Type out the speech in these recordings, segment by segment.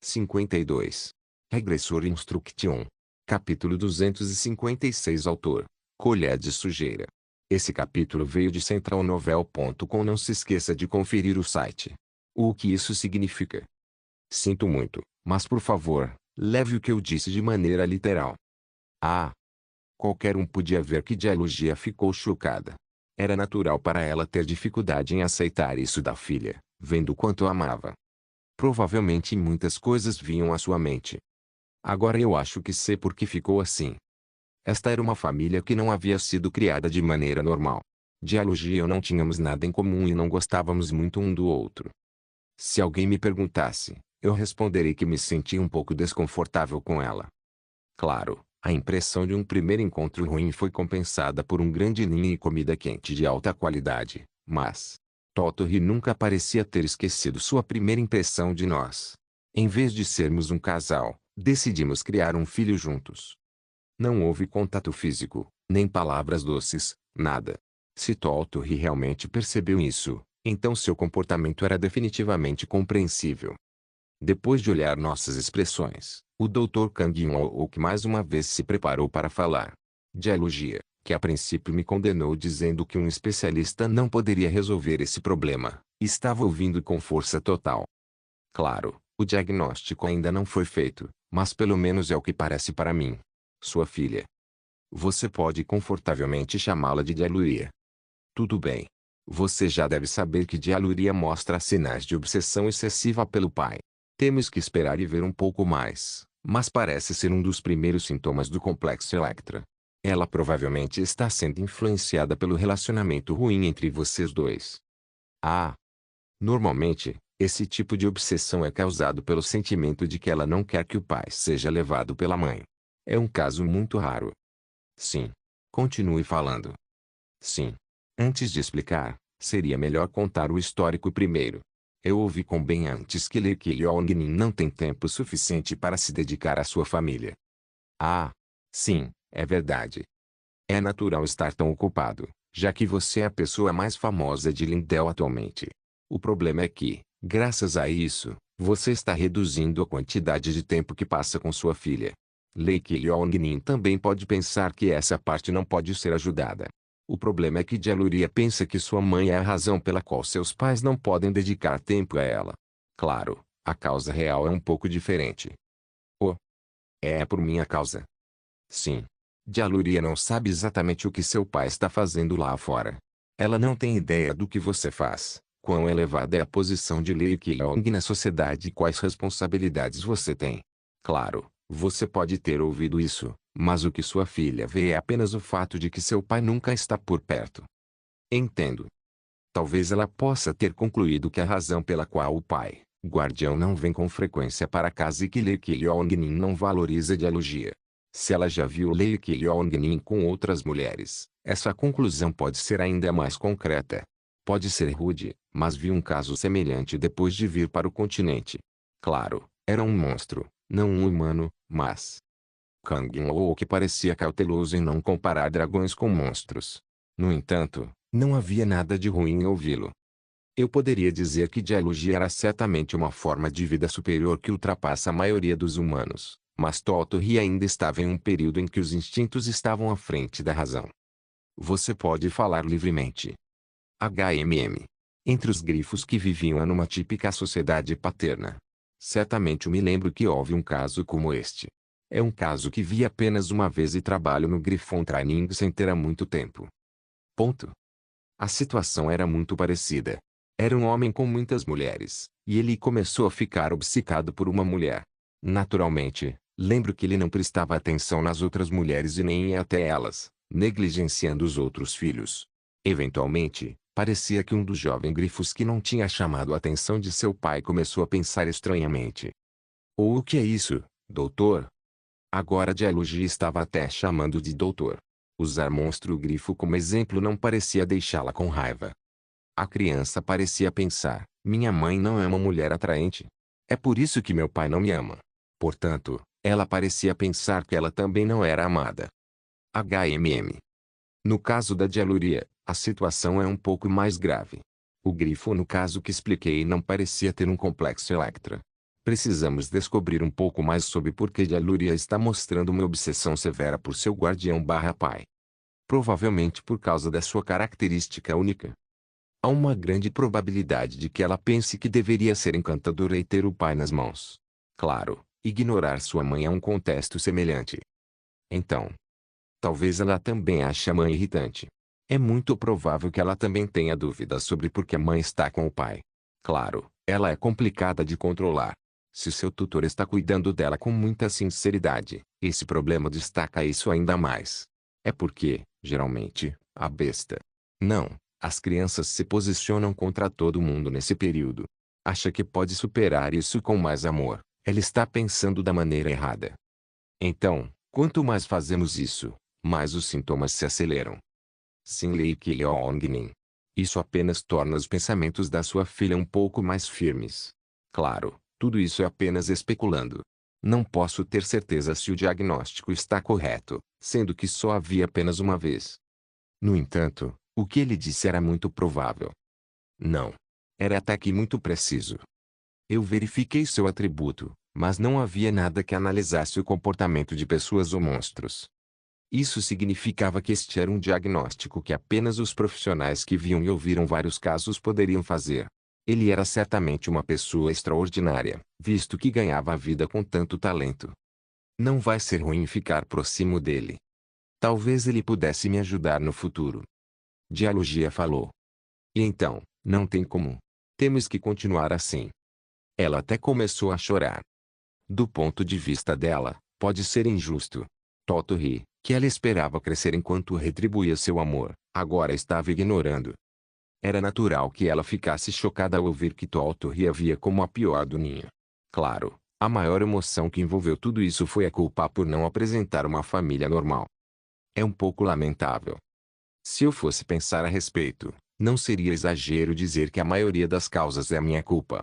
52. Regressor Instruction. Capítulo 256. Autor: Colher de Sujeira. Esse capítulo veio de centralnovel.com. Não se esqueça de conferir o site. O que isso significa? Sinto muito, mas por favor, leve o que eu disse de maneira literal. Qualquer um podia ver que Georgia ficou chocada. Era natural para ela ter dificuldade em aceitar isso da filha, vendo quanto a amava. Provavelmente muitas coisas vinham à sua mente. Agora eu acho que sei por que ficou assim. Esta era uma família que não havia sido criada de maneira normal. Georgia e eu não tínhamos nada em comum e não gostávamos muito um do outro. Se alguém me perguntasse, eu responderia que me sentia um pouco desconfortável com ela. Claro, a impressão de um primeiro encontro ruim foi compensada por um grande ninho e comida quente de alta qualidade, mas Totori nunca parecia ter esquecido sua primeira impressão de nós. Em vez de sermos um casal, decidimos criar um filho juntos. Não houve contato físico, nem palavras doces, nada. Se Totori realmente percebeu isso, então seu comportamento era definitivamente compreensível. Depois de olhar nossas expressões, o Dr. Kang In-wook mais uma vez se preparou para falar. Georgia, que a princípio me condenou dizendo que um especialista não poderia resolver esse problema, estava ouvindo com força total. Claro, o diagnóstico ainda não foi feito, mas pelo menos é o que parece para mim. Sua filha. Você pode confortavelmente chamá-la de Georgia. Tudo bem. Você já deve saber que Georgia mostra sinais de obsessão excessiva pelo pai. Temos que esperar e ver um pouco mais, mas parece ser um dos primeiros sintomas do complexo Electra. Ela provavelmente está sendo influenciada pelo relacionamento ruim entre vocês dois. Normalmente, esse tipo de obsessão é causado pelo sentimento de que ela não quer que o pai seja levado pela mãe. É um caso muito raro. Sim. Continue falando. Sim. Antes de explicar, seria melhor contar o histórico primeiro. Eu ouvi com bem antes que Lee Kyong-min não tem tempo suficiente para se dedicar à sua família. Sim, é verdade. É natural estar tão ocupado, já que você é a pessoa mais famosa de Lindell atualmente. O problema é que, graças a isso, você está reduzindo a quantidade de tempo que passa com sua filha. Lee Kyong-min também pode pensar que essa parte não pode ser ajudada. O problema é que Georgia pensa que sua mãe é a razão pela qual seus pais não podem dedicar tempo a ela. Claro, a causa real é um pouco diferente. É por minha causa. Sim. Georgia não sabe exatamente o que seu pai está fazendo lá fora. Ela não tem ideia do que você faz, quão elevada é a posição de Lee Kyong na sociedade e quais responsabilidades você tem. Claro, você pode ter ouvido isso, mas o que sua filha vê é apenas o fato de que seu pai nunca está por perto. Entendo. Talvez ela possa ter concluído que a razão pela qual o pai, guardião, não vem com frequência para casa e que Lee Kyong-min não valoriza Georgia. Se ela já viu Lee Kyong-min com outras mulheres, essa conclusão pode ser ainda mais concreta. Pode ser rude, mas viu um caso semelhante depois de vir para o continente. Claro, era um monstro, não um humano, mas Kang In-wook parecia cauteloso em não comparar dragões com monstros. No entanto, não havia nada de ruim em ouvi-lo. Eu poderia dizer que Georgia era certamente uma forma de vida superior que ultrapassa a maioria dos humanos, mas Totori ainda estava em um período em que os instintos estavam à frente da razão. Você pode falar livremente. Entre os grifos que viviam numa típica sociedade paterna. Certamente me lembro que houve um caso como este. É um caso que vi apenas uma vez e trabalho no Griffon Training Center há muito tempo. A situação era muito parecida. Era um homem com muitas mulheres, e ele começou a ficar obcecado por uma mulher. Naturalmente, lembro que ele não prestava atenção nas outras mulheres e nem ia até elas, negligenciando os outros filhos. Eventualmente, parecia que um dos jovens grifos que não tinha chamado a atenção de seu pai começou a pensar estranhamente. O que é isso, doutor? Agora Georgia estava até chamando de doutor. Usar monstro grifo como exemplo não parecia deixá-la com raiva. A criança parecia pensar, minha mãe não é uma mulher atraente. É por isso que meu pai não me ama. Portanto, ela parecia pensar que ela também não era amada. No caso da Georgia, a situação é um pouco mais grave. O grifo no caso que expliquei não parecia ter um complexo Electra. Precisamos descobrir um pouco mais sobre por que Jaluria está mostrando uma obsessão severa por seu guardião/pai. Provavelmente por causa da sua característica única. Há uma grande probabilidade de que ela pense que deveria ser encantadora e ter o pai nas mãos. Claro, ignorar sua mãe é um contexto semelhante. Então, talvez ela também ache a mãe irritante. É muito provável que ela também tenha dúvidas sobre por que a mãe está com o pai. Claro, ela é complicada de controlar. Se seu tutor está cuidando dela com muita sinceridade, esse problema destaca isso ainda mais. É porque, geralmente, a besta. Não, as crianças se posicionam contra todo mundo nesse período. Acha que pode superar isso com mais amor. Ela está pensando da maneira errada. Então, quanto mais fazemos isso, mais os sintomas se aceleram. Sim, Lee Kyong-nin. Isso apenas torna os pensamentos da sua filha um pouco mais firmes. Claro, tudo isso é apenas especulando. Não posso ter certeza se o diagnóstico está correto, sendo que só havia apenas uma vez. No entanto, o que ele disse era muito provável. Não. Era até que muito preciso. Eu verifiquei seu atributo, mas não havia nada que analisasse o comportamento de pessoas ou monstros. Isso significava que este era um diagnóstico que apenas os profissionais que viam e ouviram vários casos poderiam fazer. Ele era certamente uma pessoa extraordinária, visto que ganhava a vida com tanto talento. Não vai ser ruim ficar próximo dele. Talvez ele pudesse me ajudar no futuro. Dialogia falou. E então, não tem como. Temos que continuar assim. Ela até começou a chorar. Do ponto de vista dela, pode ser injusto. Tottori, que ela esperava crescer enquanto retribuía seu amor, agora estava ignorando. Era natural que ela ficasse chocada ao ouvir que Tottori havia como a pior do ninho. Claro, a maior emoção que envolveu tudo isso foi a culpa por não apresentar uma família normal. É um pouco lamentável. Se eu fosse pensar a respeito, não seria exagero dizer que a maioria das causas é minha culpa.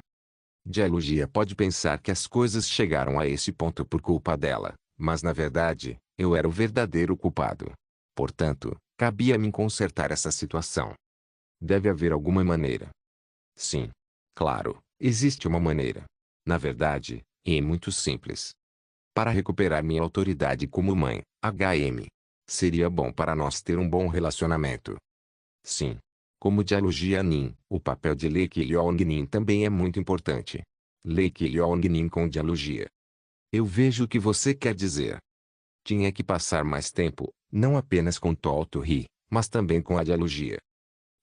Dialogia pode pensar que as coisas chegaram a esse ponto por culpa dela, mas na verdade, eu era o verdadeiro culpado. Portanto, cabia-me consertar essa situação. Deve haver alguma maneira. Sim. Claro, existe uma maneira. Na verdade, é muito simples. Para recuperar minha autoridade como mãe, HM. Seria bom para nós ter um bom relacionamento. Sim. Como Dialogia Nin, o papel de Lee Kyong-nin também é muito importante. Lee Kyong-nin com Dialogia. Eu vejo o que você quer dizer. Tinha que passar mais tempo, não apenas com Tottori, mas também com a Dialogia.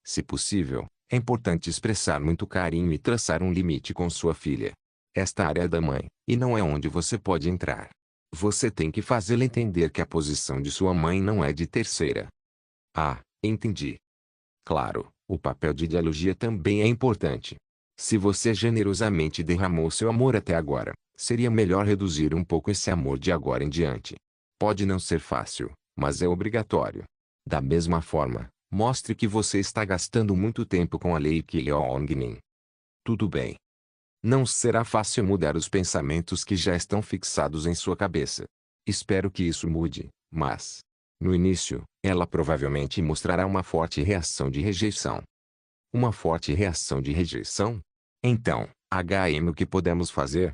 Se possível, é importante expressar muito carinho e traçar um limite com sua filha. Esta área é da mãe, e não é onde você pode entrar. Você tem que fazê-la entender que a posição de sua mãe não é de terceira. Ah, entendi. Claro, o papel de Dialogia também é importante. Se você generosamente derramou seu amor até agora, seria melhor reduzir um pouco esse amor de agora em diante. Pode não ser fácil, mas é obrigatório. Da mesma forma, mostre que você está gastando muito tempo com a Lee Kyong-nin. Tudo bem. Não será fácil mudar os pensamentos que já estão fixados em sua cabeça. Espero que isso mude, mas, no início, ela provavelmente mostrará uma forte reação de rejeição. Uma forte reação de rejeição? Então, HM, o que podemos fazer?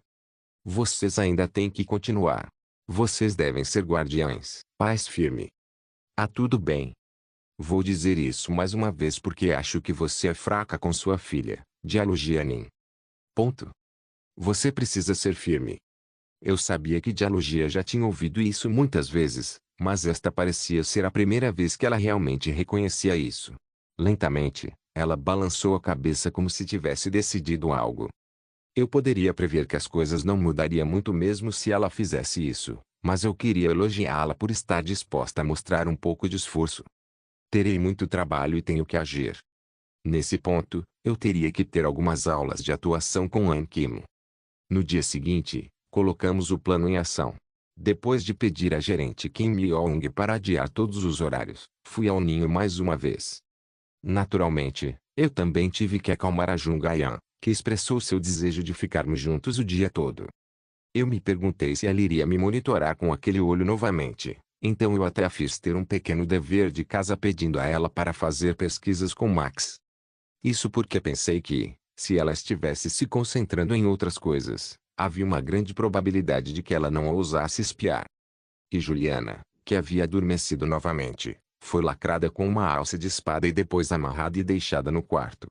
Vocês ainda têm que continuar. Vocês devem ser guardiães, pais firme. Ah, tudo bem. Vou dizer isso mais uma vez porque acho que você é fraca com sua filha, Dialogia Nin. Ponto. Você precisa ser firme. Eu sabia que Dialogia já tinha ouvido isso muitas vezes, mas esta parecia ser a primeira vez que ela realmente reconhecia isso. Lentamente, ela balançou a cabeça como se tivesse decidido algo. Eu poderia prever que as coisas não mudariam muito mesmo se ela fizesse isso, mas eu queria elogiá-la por estar disposta a mostrar um pouco de esforço. Terei muito trabalho e tenho que agir. Nesse ponto, eu teria que ter algumas aulas de atuação com An Kim. No dia seguinte, colocamos o plano em ação. Depois de pedir à gerente Kim Myung para adiar todos os horários, fui ao ninho mais uma vez. Naturalmente, eu também tive que acalmar a Jungayan, que expressou seu desejo de ficarmos juntos o dia todo. Eu me perguntei se ela iria me monitorar com aquele olho novamente, então eu até a fiz ter um pequeno dever de casa pedindo a ela para fazer pesquisas com Max. Isso porque pensei que, se ela estivesse se concentrando em outras coisas, Havia uma grande probabilidade de que ela não ousasse espiar. E Juliana, que havia adormecido novamente, foi lacrada com uma alça de espada e depois amarrada e deixada no quarto.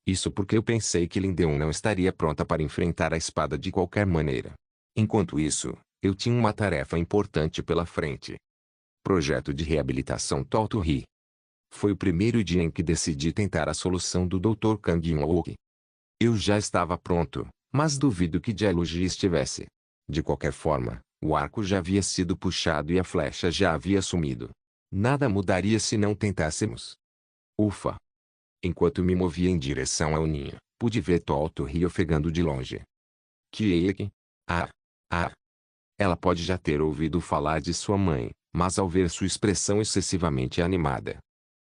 Isso porque eu pensei que Lindeon não estaria pronta para enfrentar a espada de qualquer maneira. Enquanto isso, eu tinha uma tarefa importante pela frente. Projeto de reabilitação Tolto-Ri. Foi o primeiro dia em que decidi tentar a solução do Dr. Kang In-wook. Eu já estava pronto, mas duvido que Jae-Luji estivesse. De qualquer forma, o arco já havia sido puxado e a flecha já havia sumido. Nada mudaria se não tentássemos. Ufa! Enquanto me movia em direção ao ninho, pude ver Tolto-Ri ofegando de longe. Kieke? Ah! Ah! Ela pode já ter ouvido falar de sua mãe, mas ao ver sua expressão excessivamente animada,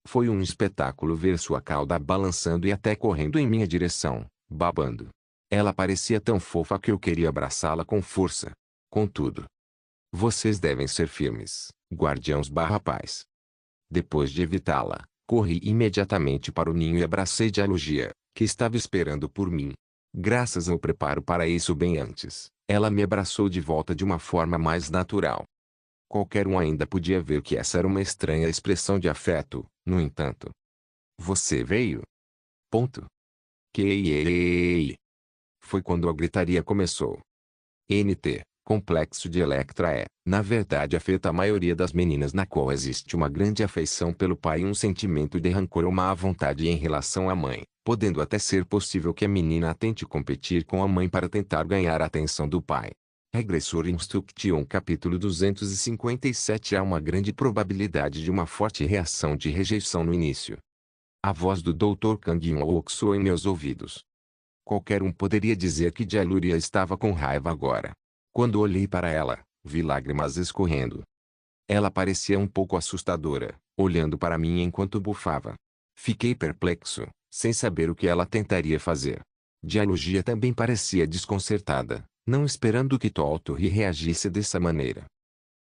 foi um espetáculo ver sua cauda balançando e até correndo em minha direção, babando. Ela parecia tão fofa que eu queria abraçá-la com força. Contudo, vocês devem ser firmes, guardiãos/pais. Depois de evitá-la, corri imediatamente para o ninho e abracei Jae-Luji, que estava esperando por mim. Graças ao preparo para isso bem antes, ela me abraçou de volta de uma forma mais natural. Qualquer um ainda podia ver que essa era uma estranha expressão de afeto, no entanto. Você veio? Ponto. Que foi quando a gritaria começou. NT, complexo de Electra é, na verdade afeta a maioria das meninas na qual existe uma grande afeição pelo pai e um sentimento de rancor ou má vontade em relação à mãe, podendo até ser possível que a menina tente competir com a mãe para tentar ganhar a atenção do pai. Regressor Instruction capítulo 257. Há uma grande probabilidade de uma forte reação de rejeição no início. A voz do Dr. Kang In-wook soou em meus ouvidos. Qualquer um poderia dizer que Jae-Luji estava com raiva agora. Quando olhei para ela, vi lágrimas escorrendo. Ela parecia um pouco assustadora, olhando para mim enquanto bufava. Fiquei perplexo, sem saber o que ela tentaria fazer. Jae-Luji também parecia desconcertada, não esperando que Tolto-Ri reagisse dessa maneira.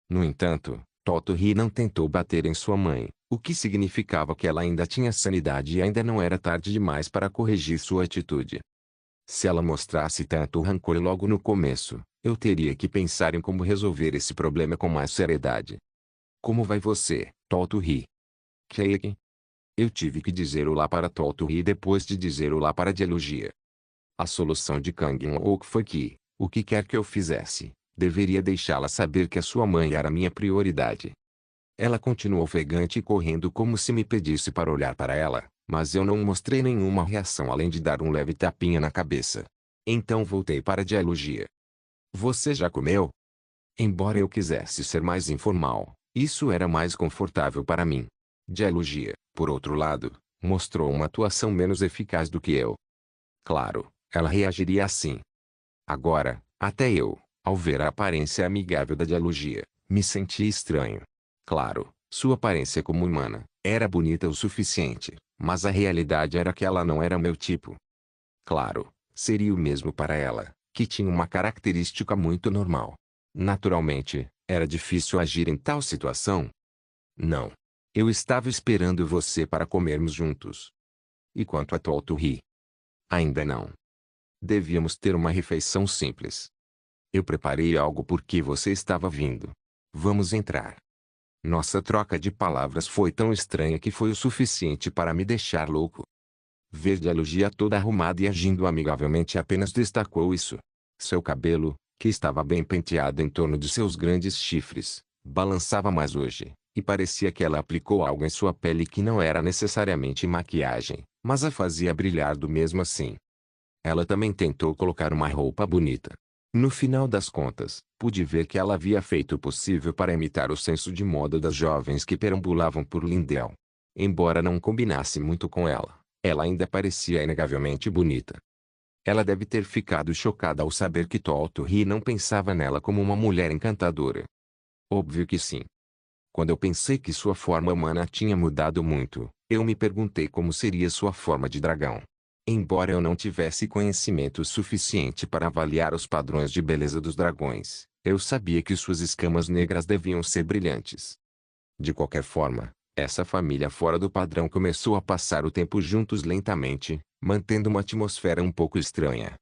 No entanto, Tolto-Ri não tentou bater em sua mãe, o que significava que ela ainda tinha sanidade e ainda não era tarde demais para corrigir sua atitude. Se ela mostrasse tanto rancor logo no começo, eu teria que pensar em como resolver esse problema com mais seriedade. Como vai você, Tolto-Ri? Keiki? Eu tive que dizer olá para Tolto-Ri depois de dizer olá para Jae-Luji. A solução de Kang In-wook foi que, o que quer que eu fizesse, deveria deixá-la saber que a sua mãe era minha prioridade. Ela continuou ofegante e correndo como se me pedisse para olhar para ela, mas eu não mostrei nenhuma reação além de dar um leve tapinha na cabeça. Então voltei para Jae-Luji. Você já comeu? Embora eu quisesse ser mais informal, isso era mais confortável para mim. Jae-Luji, por outro lado, mostrou uma atuação menos eficaz do que eu. Claro, ela reagiria assim. Agora, até eu, ao ver a aparência amigável da Jae-Luji, me senti estranho. Claro, sua aparência como humana era bonita o suficiente, mas a realidade era que ela não era meu tipo. Claro, seria o mesmo para ela, que tinha uma característica muito normal. Naturalmente, era difícil agir em tal situação. Não. Eu estava esperando você para comermos juntos. E quanto a Tolto-Ri? Ainda não. Devíamos ter uma refeição simples. Eu preparei algo porque você estava vindo. Vamos entrar. Nossa troca de palavras foi tão estranha que foi o suficiente para me deixar louco. Ver Jae-Luji toda arrumada e agindo amigavelmente apenas destacou isso. Seu cabelo, que estava bem penteado em torno de seus grandes chifres, balançava mais hoje, e parecia que ela aplicou algo em sua pele que não era necessariamente maquiagem, mas a fazia brilhar do mesmo assim. Ela também tentou colocar uma roupa bonita. No final das contas, pude ver que ela havia feito o possível para imitar o senso de moda das jovens que perambulavam por Lindell. Embora não combinasse muito com ela, ela ainda parecia inegavelmente bonita. Ela deve ter ficado chocada ao saber que Tolto-Ri não pensava nela como uma mulher encantadora. Óbvio que sim. Quando eu pensei que sua forma humana tinha mudado muito, eu me perguntei como seria sua forma de dragão. Embora eu não tivesse conhecimento suficiente para avaliar os padrões de beleza dos dragões, eu sabia que suas escamas negras deviam ser brilhantes. De qualquer forma, essa família fora do padrão começou a passar o tempo juntos lentamente, mantendo uma atmosfera um pouco estranha.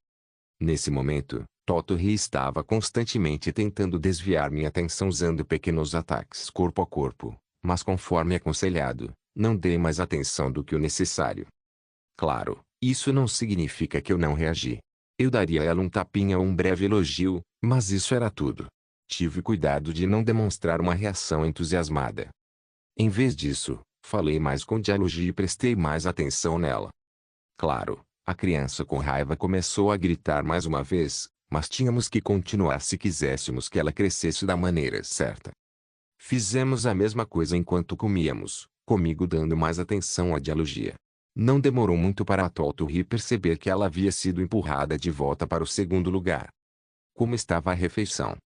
Nesse momento, Tottori estava constantemente tentando desviar minha atenção usando pequenos ataques corpo a corpo, mas conforme aconselhado, não dei mais atenção do que o necessário. Claro, isso não significa que eu não reagi. Eu daria a ela um tapinha ou um breve elogio, mas isso era tudo. Tive cuidado de não demonstrar uma reação entusiasmada. Em vez disso, falei mais com dialogia e prestei mais atenção nela. Claro, a criança com raiva começou a gritar mais uma vez, mas tínhamos que continuar se quiséssemos que ela crescesse da maneira certa. Fizemos a mesma coisa enquanto comíamos, comigo dando mais atenção à dialogia. Não demorou muito para a Tottori perceber que ela havia sido empurrada de volta para o segundo lugar. Como estava a refeição?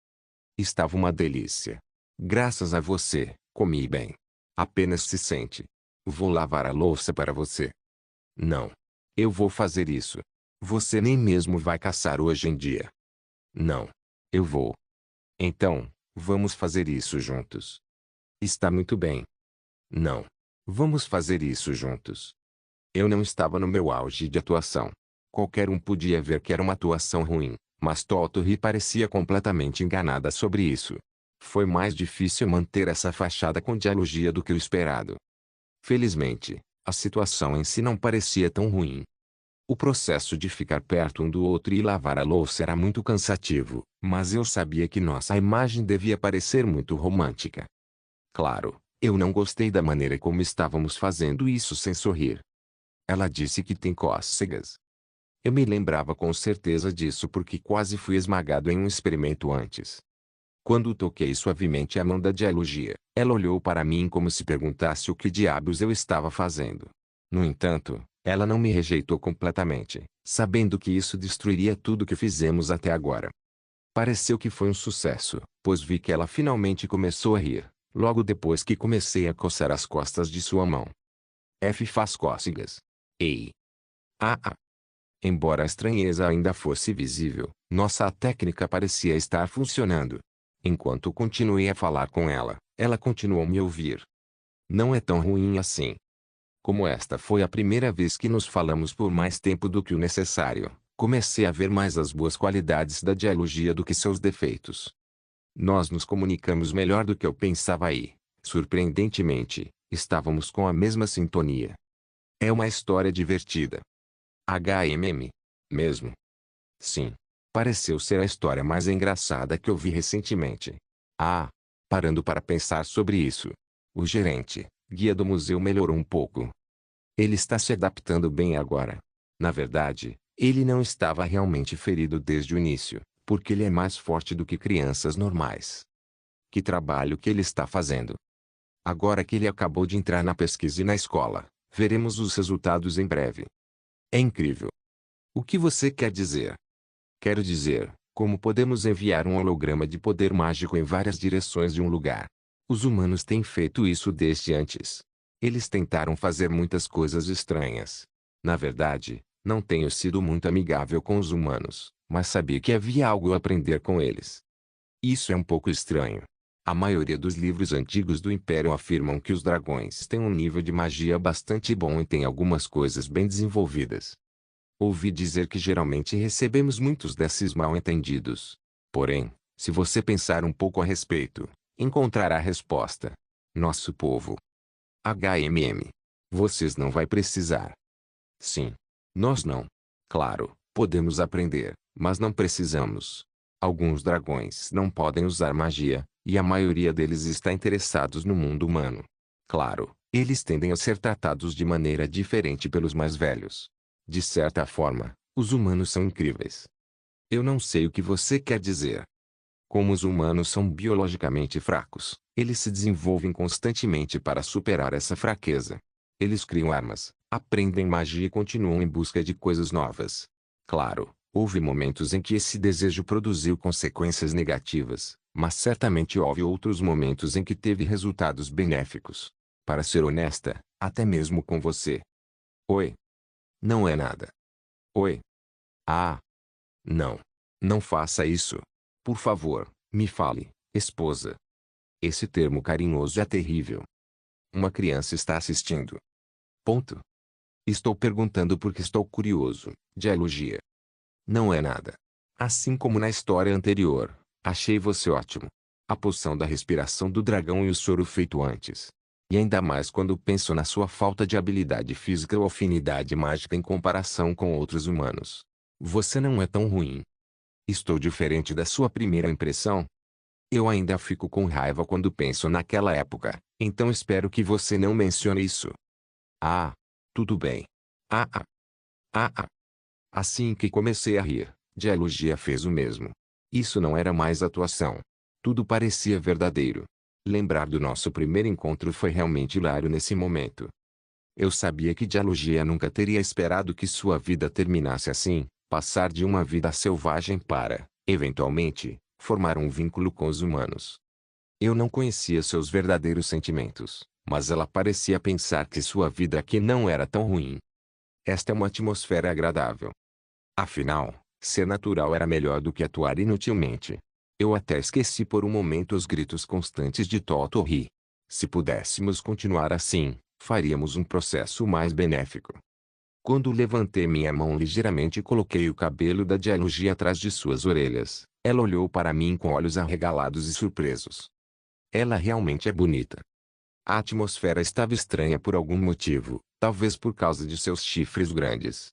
Estava uma delícia. Graças a você, comi bem. Apenas se sente. Vou lavar a louça para você. Não. Eu vou fazer isso. Você nem mesmo vai caçar hoje em dia. Não. Eu vou. Então, vamos fazer isso juntos. Está muito bem. Não. Vamos fazer isso juntos. Eu não estava no meu auge de atuação. Qualquer um podia ver que era uma atuação ruim, mas Tottori parecia completamente enganada sobre isso. Foi mais difícil manter essa fachada com dialogia do que o esperado. Felizmente, a situação em si não parecia tão ruim. O processo de ficar perto um do outro e lavar a louça era muito cansativo, mas eu sabia que nossa imagem devia parecer muito romântica. Claro, eu não gostei da maneira como estávamos fazendo isso sem sorrir. Ela disse que tem cócegas. Eu me lembrava com certeza disso porque quase fui esmagado em um experimento antes. Quando toquei suavemente a mão da dialogia, ela olhou para mim como se perguntasse o que diabos eu estava fazendo. No entanto, ela não me rejeitou completamente, sabendo que isso destruiria tudo que fizemos até agora. Pareceu que foi um sucesso, pois vi que ela finalmente começou a rir, logo depois que comecei a coçar as costas de sua mão. F faz cócegas. Ei. Ah. Embora a estranheza ainda fosse visível, nossa técnica parecia estar funcionando. Enquanto continuei a falar com ela, ela continuou a me ouvir. Não é tão ruim assim. Como esta foi a primeira vez que nos falamos por mais tempo do que o necessário, comecei a ver mais as boas qualidades da dialogia do que seus defeitos. Nós nos comunicamos melhor do que eu pensava e, surpreendentemente, estávamos com a mesma sintonia. É uma história divertida. Mesmo? Sim. Pareceu ser a história mais engraçada que eu vi recentemente. Parando para pensar sobre isso. O gerente, guia do museu melhorou um pouco. Ele está se adaptando bem agora. Na verdade, ele não estava realmente ferido desde o início, porque ele é mais forte do que crianças normais. Que trabalho que ele está fazendo. Agora que ele acabou de entrar na pesquisa e na escola, veremos os resultados em breve. É incrível. O que você quer dizer? Quero dizer, como podemos enviar um holograma de poder mágico em várias direções de um lugar. Os humanos têm feito isso desde antes. Eles tentaram fazer muitas coisas estranhas. Na verdade, não tenho sido muito amigável com os humanos, mas sabia que havia algo a aprender com eles. Isso é um pouco estranho. A maioria dos livros antigos do Império afirmam que os dragões têm um nível de magia bastante bom e têm algumas coisas bem desenvolvidas. Ouvi dizer que geralmente recebemos muitos desses mal-entendidos. Porém, se você pensar um pouco a respeito, encontrará a resposta. Nosso povo. Vocês não vai precisar. Sim. Nós não. Claro, podemos aprender, mas não precisamos. Alguns dragões não podem usar magia, e a maioria deles está interessados no mundo humano. Claro, eles tendem a ser tratados de maneira diferente pelos mais velhos. De certa forma, os humanos são incríveis. Eu não sei o que você quer dizer. Como os humanos são biologicamente fracos, eles se desenvolvem constantemente para superar essa fraqueza. Eles criam armas, aprendem magia e continuam em busca de coisas novas. Claro, houve momentos em que esse desejo produziu consequências negativas, mas certamente houve outros momentos em que teve resultados benéficos. Para ser honesta, até mesmo com você. Oi. Não é nada. Oi. Não. Não faça isso. Por favor, me fale, esposa. Esse termo carinhoso é terrível. Uma criança está assistindo. Ponto. Estou perguntando porque estou curioso, dialogia. Não é nada. Assim como na história anterior, achei você ótimo. A poção da respiração do dragão e o soro feito antes. E ainda mais quando penso na sua falta de habilidade física ou afinidade mágica em comparação com outros humanos. Você não é tão ruim. Estou diferente da sua primeira impressão? Eu ainda fico com raiva quando penso naquela época, então espero que você não mencione isso. Ah, tudo bem. Ah, ah, ah, ah. Assim que comecei a rir, Dialogia fez o mesmo. Isso não era mais atuação. Tudo parecia verdadeiro. Lembrar do nosso primeiro encontro foi realmente hilário nesse momento. Eu sabia que Dialogia nunca teria esperado que sua vida terminasse assim, passar de uma vida selvagem para, eventualmente, formar um vínculo com os humanos. Eu não conhecia seus verdadeiros sentimentos, mas ela parecia pensar que sua vida aqui não era tão ruim. Esta é uma atmosfera agradável. Afinal, ser natural era melhor do que atuar inutilmente. Eu até esqueci por um momento os gritos constantes de Totori. Se pudéssemos continuar assim, faríamos um processo mais benéfico. Quando levantei minha mão ligeiramente e coloquei o cabelo da Dialogia atrás de suas orelhas, ela olhou para mim com olhos arregalados e surpresos. Ela realmente é bonita. A atmosfera estava estranha por algum motivo, talvez por causa de seus chifres grandes.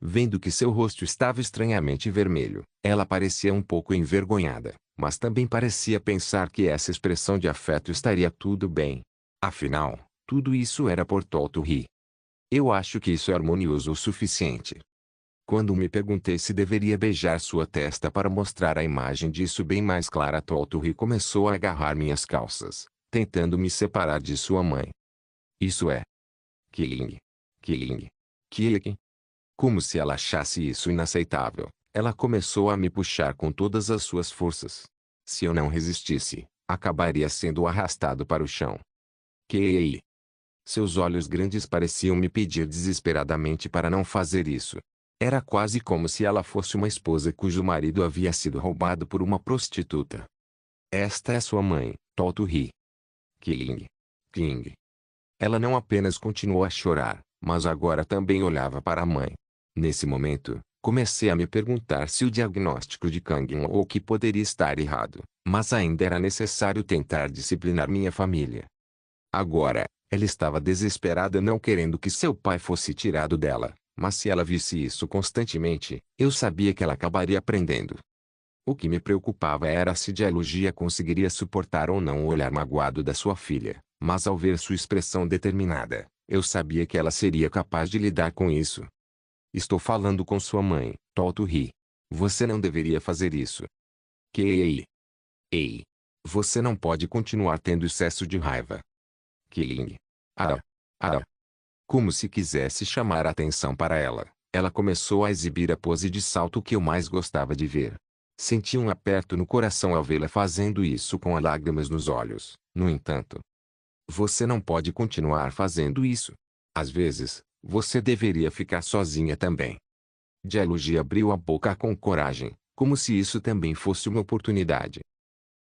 Vendo que seu rosto estava estranhamente vermelho, ela parecia um pouco envergonhada, mas também parecia pensar que essa expressão de afeto estaria tudo bem. Afinal, tudo isso era por Totori. Eu acho que isso é harmonioso o suficiente. Quando me perguntei se deveria beijar sua testa para mostrar a imagem disso bem mais clara, Totori começou a agarrar minhas calças, tentando me separar de sua mãe. Isso é killing. Killing. Killing. Como se ela achasse isso inaceitável, ela começou a me puxar com todas as suas forças. Se eu não resistisse, acabaria sendo arrastado para o chão. Que Seus olhos grandes pareciam me pedir desesperadamente para não fazer isso. Era quase como se ela fosse uma esposa cujo marido havia sido roubado por uma prostituta. Esta é sua mãe, Totori. King. King. Ela não apenas continuou a chorar, mas agora também olhava para a mãe. Nesse momento, comecei a me perguntar se o diagnóstico de Kangin ou que poderia estar errado, mas ainda era necessário tentar disciplinar minha família. Agora, ela estava desesperada não querendo que seu pai fosse tirado dela, mas se ela visse isso constantemente, eu sabia que ela acabaria aprendendo. O que me preocupava era se Dialogia conseguiria suportar ou não o olhar magoado da sua filha, mas ao ver sua expressão determinada, eu sabia que ela seria capaz de lidar com isso. Estou falando com sua mãe, Totori. Você não deveria fazer isso. Ei. Ei. Você não pode continuar tendo excesso de raiva. Killing. Ara. Ara. Como se quisesse chamar a atenção para ela, ela começou a exibir a pose de salto que eu mais gostava de ver. Senti um aperto no coração ao vê-la fazendo isso com as lágrimas nos olhos. No entanto, você não pode continuar fazendo isso. Às vezes, você deveria ficar sozinha também. Dialogia abriu a boca com coragem, como se isso também fosse uma oportunidade.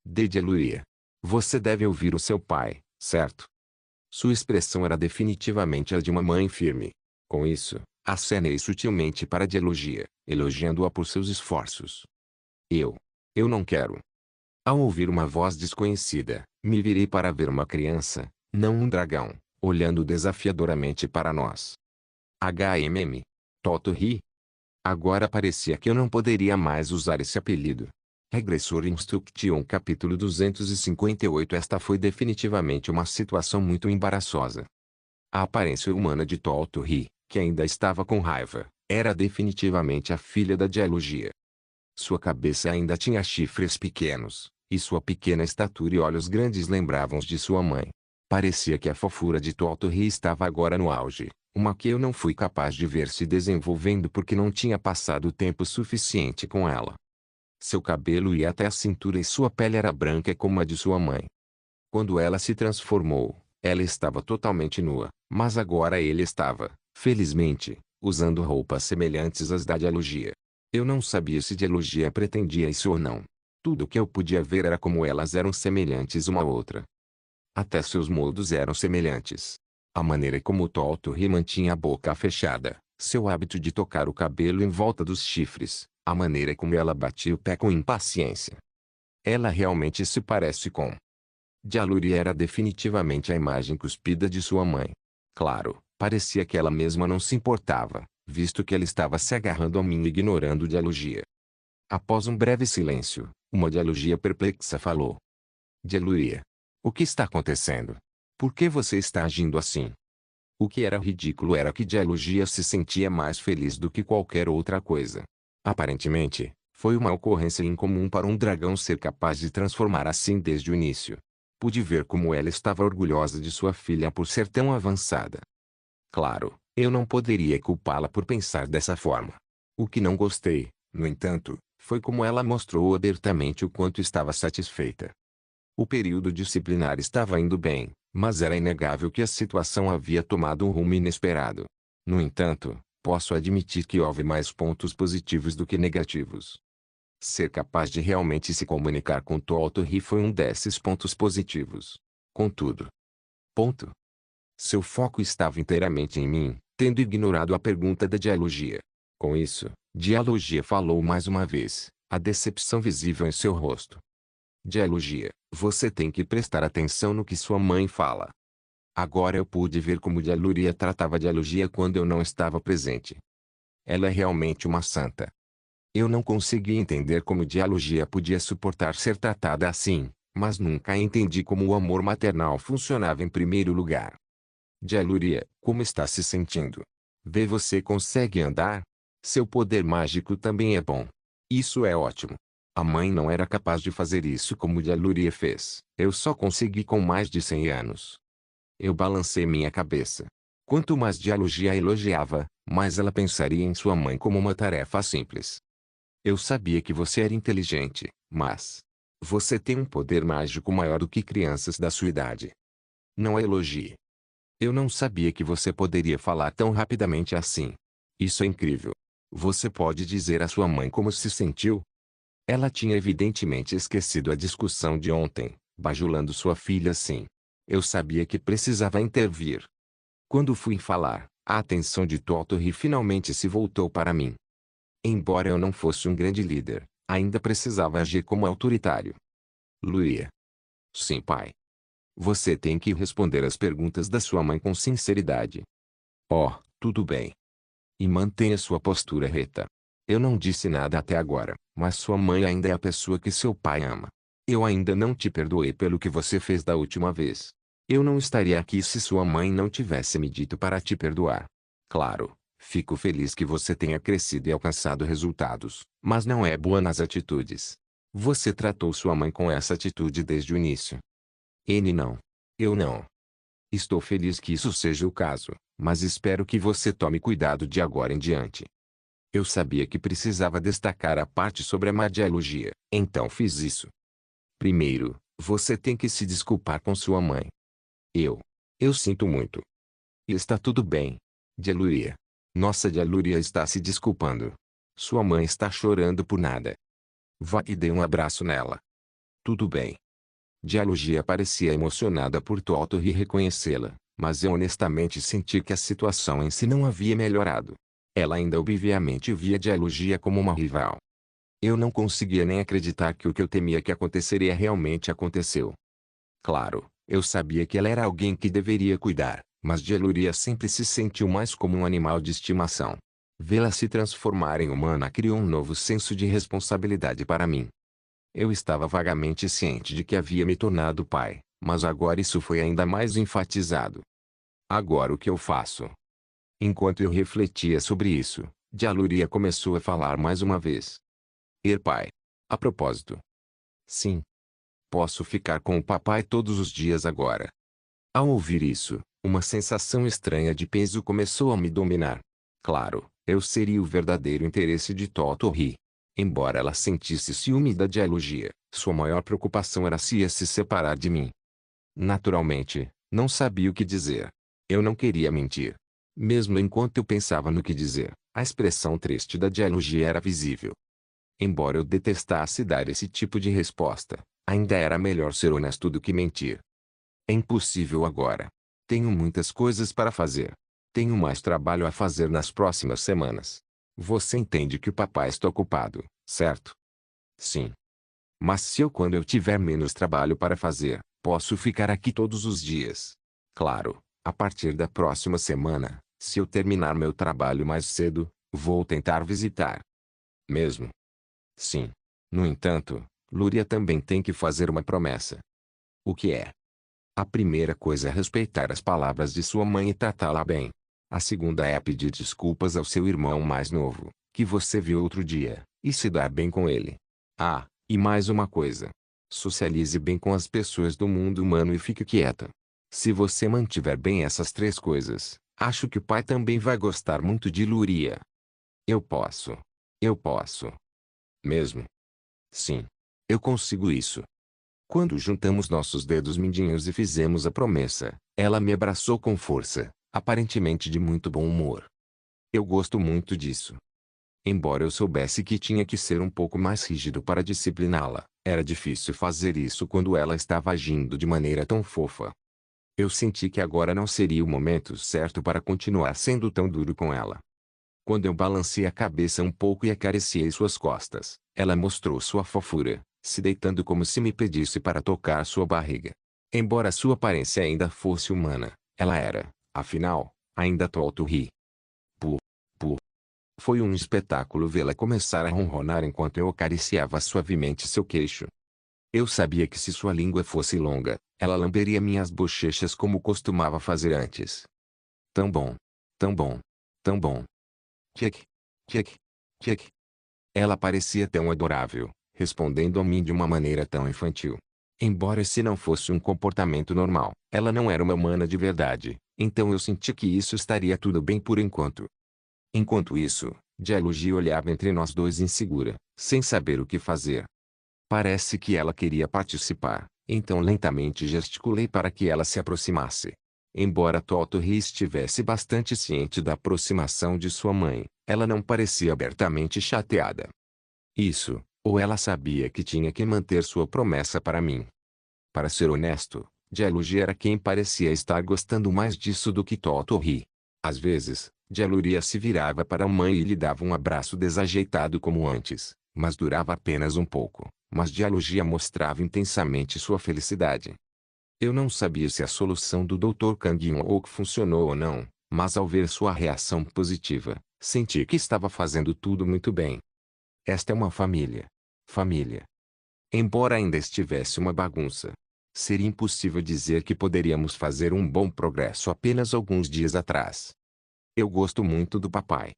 Dialogia. Você deve ouvir o seu pai, certo? Sua expressão era definitivamente a de uma mãe firme. Com isso, acenei sutilmente para Dialogia, elogiando-a por seus esforços. Eu não quero. Ao ouvir uma voz desconhecida, me virei para ver uma criança, não um dragão, olhando desafiadoramente para nós. Totori. Agora parecia que eu não poderia mais usar esse apelido. Regressor Instruction capítulo 258. Esta foi definitivamente uma situação muito embaraçosa. A aparência humana de Totori, que ainda estava com raiva, era definitivamente a filha da Dialogia. Sua cabeça ainda tinha chifres pequenos, e sua pequena estatura e olhos grandes lembravam os de sua mãe. Parecia que a fofura de Totori estava agora no auge, uma que eu não fui capaz de ver se desenvolvendo porque não tinha passado tempo suficiente com ela. Seu cabelo ia até a cintura e sua pele era branca como a de sua mãe. Quando ela se transformou, ela estava totalmente nua, mas agora ele estava, felizmente, usando roupas semelhantes às da Dialogia. Eu não sabia se Dialogia pretendia isso ou não. Tudo o que eu podia ver era como elas eram semelhantes uma à outra. Até seus modos eram semelhantes. A maneira como Totori mantinha a boca fechada, seu hábito de tocar o cabelo em volta dos chifres, A maneira como ela batia o pé com impaciência. Ela realmente se parece com. Jaluri era definitivamente a imagem cuspida de sua mãe. Claro, parecia que ela mesma não se importava, visto que ela estava se agarrando a mim e ignorando Jalugia. Após um breve silêncio, uma Jalugia perplexa falou. Jalugia. O que está acontecendo? Por que você está agindo assim? O que era ridículo era que Jalugia se sentia mais feliz do que qualquer outra coisa. Aparentemente, foi uma ocorrência incomum para um dragão ser capaz de transformar assim desde o início. Pude ver como ela estava orgulhosa de sua filha por ser tão avançada. Claro, eu não poderia culpá-la por pensar dessa forma. O que não gostei, no entanto, foi como ela mostrou abertamente o quanto estava satisfeita. O período disciplinar estava indo bem, mas era inegável que a situação havia tomado um rumo inesperado. No entanto, posso admitir que houve mais pontos positivos do que negativos. Ser capaz de realmente se comunicar com Toltorri foi um desses pontos positivos. Contudo, seu foco estava inteiramente em mim, tendo ignorado a pergunta da dialogia. Com isso, Dialogia falou mais uma vez, a decepção visível em seu rosto. Dialogia, você tem que prestar atenção no que sua mãe fala. Agora eu pude ver como Dialogia tratava Dialogia quando eu não estava presente. Ela é realmente uma santa. Eu não conseguia entender como Dialogia podia suportar ser tratada assim, mas nunca entendi como o amor maternal funcionava em primeiro lugar. Dialogia, como está se sentindo? Vê, você consegue andar? Seu poder mágico também é bom. Isso é ótimo. A mãe não era capaz de fazer isso como Dialogia fez. Eu só consegui com mais de 100 anos. Eu balancei minha cabeça. Quanto mais Dialogia a elogiava, mais ela pensaria em sua mãe como uma tarefa simples. Eu sabia que você era inteligente, mas você tem um poder mágico maior do que crianças da sua idade. Não a elogie. Eu não sabia que você poderia falar tão rapidamente assim. Isso é incrível. Você pode dizer à sua mãe como se sentiu? Ela tinha evidentemente esquecido a discussão de ontem, bajulando sua filha assim. Eu sabia que precisava intervir. Quando fui falar, a atenção de Tottori finalmente se voltou para mim. Embora eu não fosse um grande líder, ainda precisava agir como autoritário. Luia. Sim, pai. Você tem que responder às perguntas da sua mãe com sinceridade. Oh, tudo bem. E mantenha sua postura reta. Eu não disse nada até agora, mas sua mãe ainda é a pessoa que seu pai ama. Eu ainda não te perdoei pelo que você fez da última vez. Eu não estaria aqui se sua mãe não tivesse me dito para te perdoar. Claro, fico feliz que você tenha crescido e alcançado resultados, mas não é boa nas atitudes. Você tratou sua mãe com essa atitude desde o início. Não. Eu não. Estou feliz que isso seja o caso, mas espero que você tome cuidado de agora em diante. Eu sabia que precisava destacar a parte sobre a má dialogia, então fiz isso. Primeiro, você tem que se desculpar com sua mãe. Eu sinto muito. E está tudo bem. Dialuria. Nossa Dialuria está se desculpando. Sua mãe está chorando por nada. Vá e dê um abraço nela. Tudo bem. Dialogia parecia emocionada por Tottori reconhecê-la, mas eu honestamente senti que a situação em si não havia melhorado. Ela ainda obviamente via Dialogia como uma rival. Eu não conseguia nem acreditar que o que eu temia que aconteceria realmente aconteceu. Claro, eu sabia que ela era alguém que deveria cuidar, mas Dialogia sempre se sentiu mais como um animal de estimação. Vê-la se transformar em humana criou um novo senso de responsabilidade para mim. Eu estava vagamente ciente de que havia me tornado pai, mas agora isso foi ainda mais enfatizado. Agora o que eu faço? Enquanto eu refletia sobre isso, Dialogia começou a falar mais uma vez. Pai. A propósito. Sim. Posso ficar com o papai todos os dias agora. Ao ouvir isso, uma sensação estranha de peso começou a me dominar. Claro, eu seria o verdadeiro interesse de Tottori. Embora ela sentisse ciúme da Dialogia, sua maior preocupação era se ia se separar de mim. Naturalmente, não sabia o que dizer. Eu não queria mentir. Mesmo enquanto eu pensava no que dizer, a expressão triste da Dialogia era visível. Embora eu detestasse dar esse tipo de resposta, ainda era melhor ser honesto do que mentir. É impossível agora. Tenho muitas coisas para fazer. Tenho mais trabalho a fazer nas próximas semanas. Você entende que o papai está ocupado, certo? Sim. Mas se eu quando eu tiver menos trabalho para fazer, posso ficar aqui todos os dias. Claro, a partir da próxima semana, se eu terminar meu trabalho mais cedo, vou tentar visitar. Mesmo? Sim. No entanto, Luria também tem que fazer uma promessa. O que é? A primeira coisa é respeitar as palavras de sua mãe e tratá-la bem. A segunda é pedir desculpas ao seu irmão mais novo, que você viu outro dia, e se dar bem com ele. Ah, e mais uma coisa. Socialize bem com as pessoas do mundo humano e fique quieta. Se você mantiver bem essas três coisas, acho que o pai também vai gostar muito de Luria. Eu posso. Eu posso. Mesmo? Sim. Eu consigo isso. Quando juntamos nossos dedos mindinhos e fizemos a promessa, ela me abraçou com força, aparentemente de muito bom humor. Eu gosto muito disso. Embora eu soubesse que tinha que ser um pouco mais rígido para discipliná-la, era difícil fazer isso quando ela estava agindo de maneira tão fofa. Eu senti que agora não seria o momento certo para continuar sendo tão duro com ela. Quando eu balancei a cabeça um pouco e acariciei suas costas, ela mostrou sua fofura, se deitando como se me pedisse para tocar sua barriga. Embora sua aparência ainda fosse humana, ela era, afinal, ainda Totorri. Pu, pu. Foi um espetáculo vê-la começar a ronronar enquanto eu acariciava suavemente seu queixo. Eu sabia que se sua língua fosse longa, ela lamberia minhas bochechas como costumava fazer antes. Tão bom. Tão bom. Tão bom. Tchek. Tchek. Tchek. Ela parecia tão adorável, respondendo a mim de uma maneira tão infantil. Embora esse não fosse um comportamento normal, ela não era uma humana de verdade, então eu senti que isso estaria tudo bem por enquanto. Enquanto isso, Dialogi olhava entre nós dois insegura, sem saber o que fazer. Parece que ela queria participar, então lentamente gesticulei para que ela se aproximasse. Embora Totorri estivesse bastante ciente da aproximação de sua mãe, ela não parecia abertamente chateada. Isso, ou ela sabia que tinha que manter sua promessa para mim. Para ser honesto, Dialogi era quem parecia estar gostando mais disso do que Totorri. Às vezes, Dialogia se virava para a mãe e lhe dava um abraço desajeitado como antes, mas durava apenas um pouco. Mas Dialogia mostrava intensamente sua felicidade. Eu não sabia se a solução do Dr. Kang In-wook funcionou ou não, mas ao ver sua reação positiva, senti que estava fazendo tudo muito bem. Esta é uma família. Família. Embora ainda estivesse uma bagunça, seria impossível dizer que poderíamos fazer um bom progresso apenas alguns dias atrás. Eu gosto muito do papai.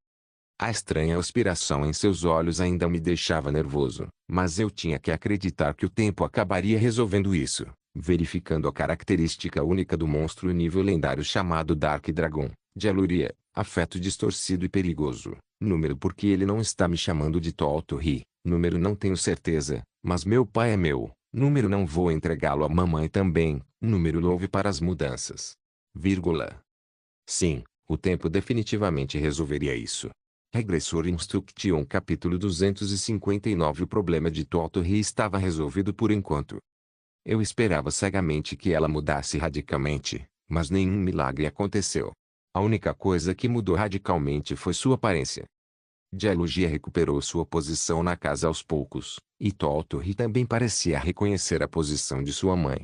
A estranha aspiração em seus olhos ainda me deixava nervoso, mas eu tinha que acreditar que o tempo acabaria resolvendo isso, verificando a característica única do monstro nível lendário chamado Dark Dragon, de Aluria, afeto distorcido e perigoso. Número porque ele não está me chamando de Totorri, número não tenho certeza, mas meu pai é meu, número não vou entregá-lo à mamãe também, número louve para as mudanças. Vírgula. Sim, o tempo definitivamente resolveria isso. Regressor Instruction capítulo 259. O problema de Totorri estava resolvido por enquanto. Eu esperava cegamente que ela mudasse radicalmente, mas nenhum milagre aconteceu. A única coisa que mudou radicalmente foi sua aparência. Dialogia recuperou sua posição na casa aos poucos, e Totorri também parecia reconhecer a posição de sua mãe.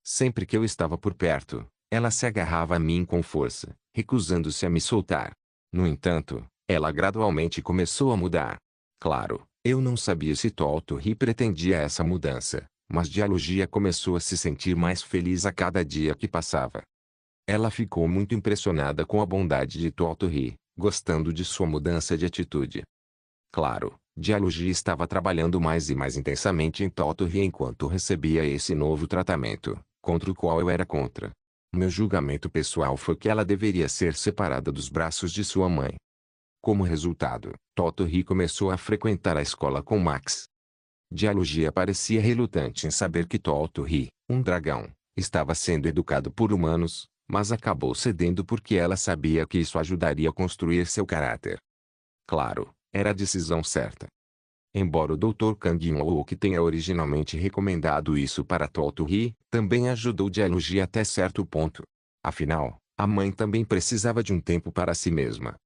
Sempre que eu estava por perto, ela se agarrava a mim com força, recusando-se a me soltar. No entanto, ela gradualmente começou a mudar. Claro, eu não sabia se Totorri pretendia essa mudança, mas Dialogia começou a se sentir mais feliz a cada dia que passava. Ela ficou muito impressionada com a bondade de Totorri, gostando de sua mudança de atitude. Claro, Dialogia estava trabalhando mais e mais intensamente em Totorri enquanto recebia esse novo tratamento, contra o qual eu era contra. Meu julgamento pessoal foi que ela deveria ser separada dos braços de sua mãe. Como resultado, Totorri começou a frequentar a escola com Max. Dialogia parecia relutante em saber que Totorri, um dragão, estava sendo educado por humanos, mas acabou cedendo porque ela sabia que isso ajudaria a construir seu caráter. Claro, era a decisão certa. Embora o Dr. Kang In-wook tenha originalmente recomendado isso para Totorri, também ajudou Dialogia até certo ponto. Afinal, a mãe também precisava de um tempo para si mesma.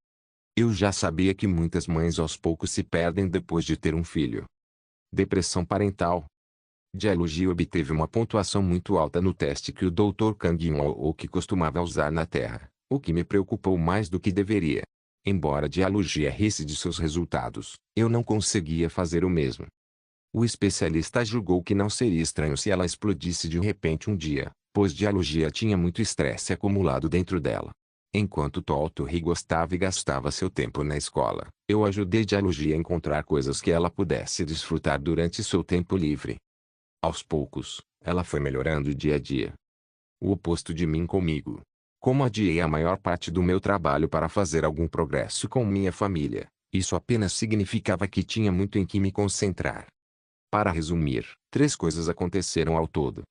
Eu já sabia que muitas mães aos poucos se perdem depois de ter um filho. Depressão parental. Dialogia obteve uma pontuação muito alta no teste que o Dr. Kang In-wook costumava usar na Terra, o que me preocupou mais do que deveria. Embora Dialogia risse de seus resultados, eu não conseguia fazer o mesmo. O especialista julgou que não seria estranho se ela explodisse de repente um dia, pois Dialogia tinha muito estresse acumulado dentro dela. Enquanto Toltori gostava e gastava seu tempo na escola, eu ajudei Dialogia a encontrar coisas que ela pudesse desfrutar durante seu tempo livre. Aos poucos, ela foi melhorando dia a dia. O oposto de mim comigo. Como adiei a maior parte do meu trabalho para fazer algum progresso com minha família, isso apenas significava que tinha muito em que me concentrar. Para resumir, 3 coisas aconteceram ao todo.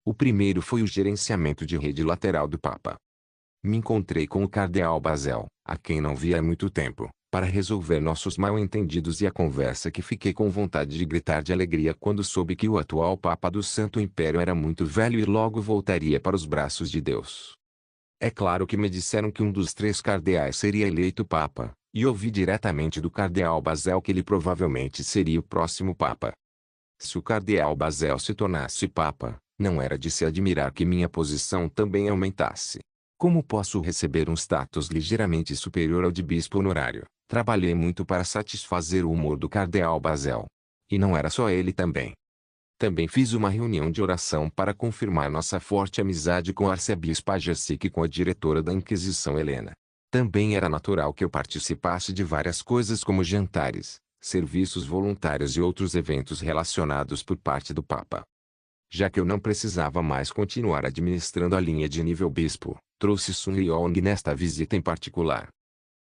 O primeiro foi o gerenciamento de rede lateral do Papa. Me encontrei com o cardeal Basel, a quem não via há muito tempo, para resolver nossos mal-entendidos e a conversa que fiquei com vontade de gritar de alegria quando soube que o atual Papa do Santo Império era muito velho e logo voltaria para os braços de Deus. É claro que me disseram que um dos 3 cardeais seria eleito Papa, e ouvi diretamente do cardeal Basel que ele provavelmente seria o próximo Papa. Se o cardeal Basel se tornasse Papa, não era de se admirar que minha posição também aumentasse. Como posso receber um status ligeiramente superior ao de bispo honorário? Trabalhei muito para satisfazer o humor do cardeal Basel. E não era só ele também. Também fiz uma reunião de oração para confirmar nossa forte amizade com a arcebispa Jessica e com a diretora da Inquisição Helena. Também era natural que eu participasse de várias coisas como jantares, serviços voluntários e outros eventos relacionados por parte do Papa. Já que eu não precisava mais continuar administrando a linha de nível bispo, trouxe Sun Yeong nesta visita em particular.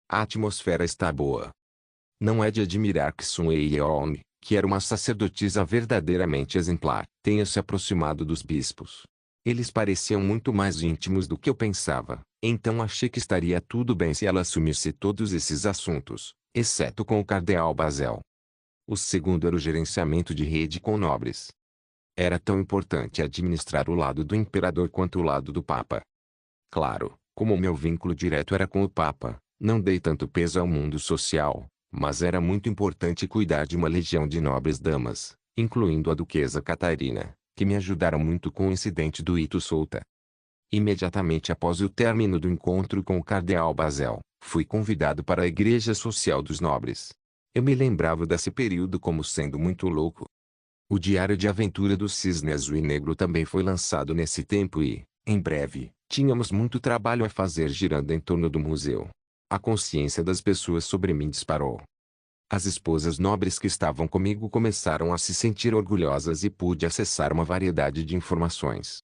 A atmosfera está boa. Não é de admirar que Sun Yeong, que era uma sacerdotisa verdadeiramente exemplar, tenha se aproximado dos bispos. Eles pareciam muito mais íntimos do que eu pensava, então achei que estaria tudo bem se ela assumisse todos esses assuntos, exceto com o cardeal Basel. O segundo era o gerenciamento de rede com nobres. Era tão importante administrar o lado do imperador quanto o lado do Papa. Claro, como o meu vínculo direto era com o Papa, não dei tanto peso ao mundo social, mas era muito importante cuidar de uma legião de nobres damas, incluindo a duquesa Catarina, que me ajudaram muito com o incidente do Ito Solta. Imediatamente após o término do encontro com o cardeal Basel, fui convidado para a Igreja Social dos Nobres. Eu me lembrava desse período como sendo muito louco. O Diário de Aventura do Cisne Azul e Negro também foi lançado nesse tempo e, em breve, tínhamos muito trabalho a fazer girando em torno do museu. A consciência das pessoas sobre mim disparou. As esposas nobres que estavam comigo começaram a se sentir orgulhosas e pude acessar uma variedade de informações.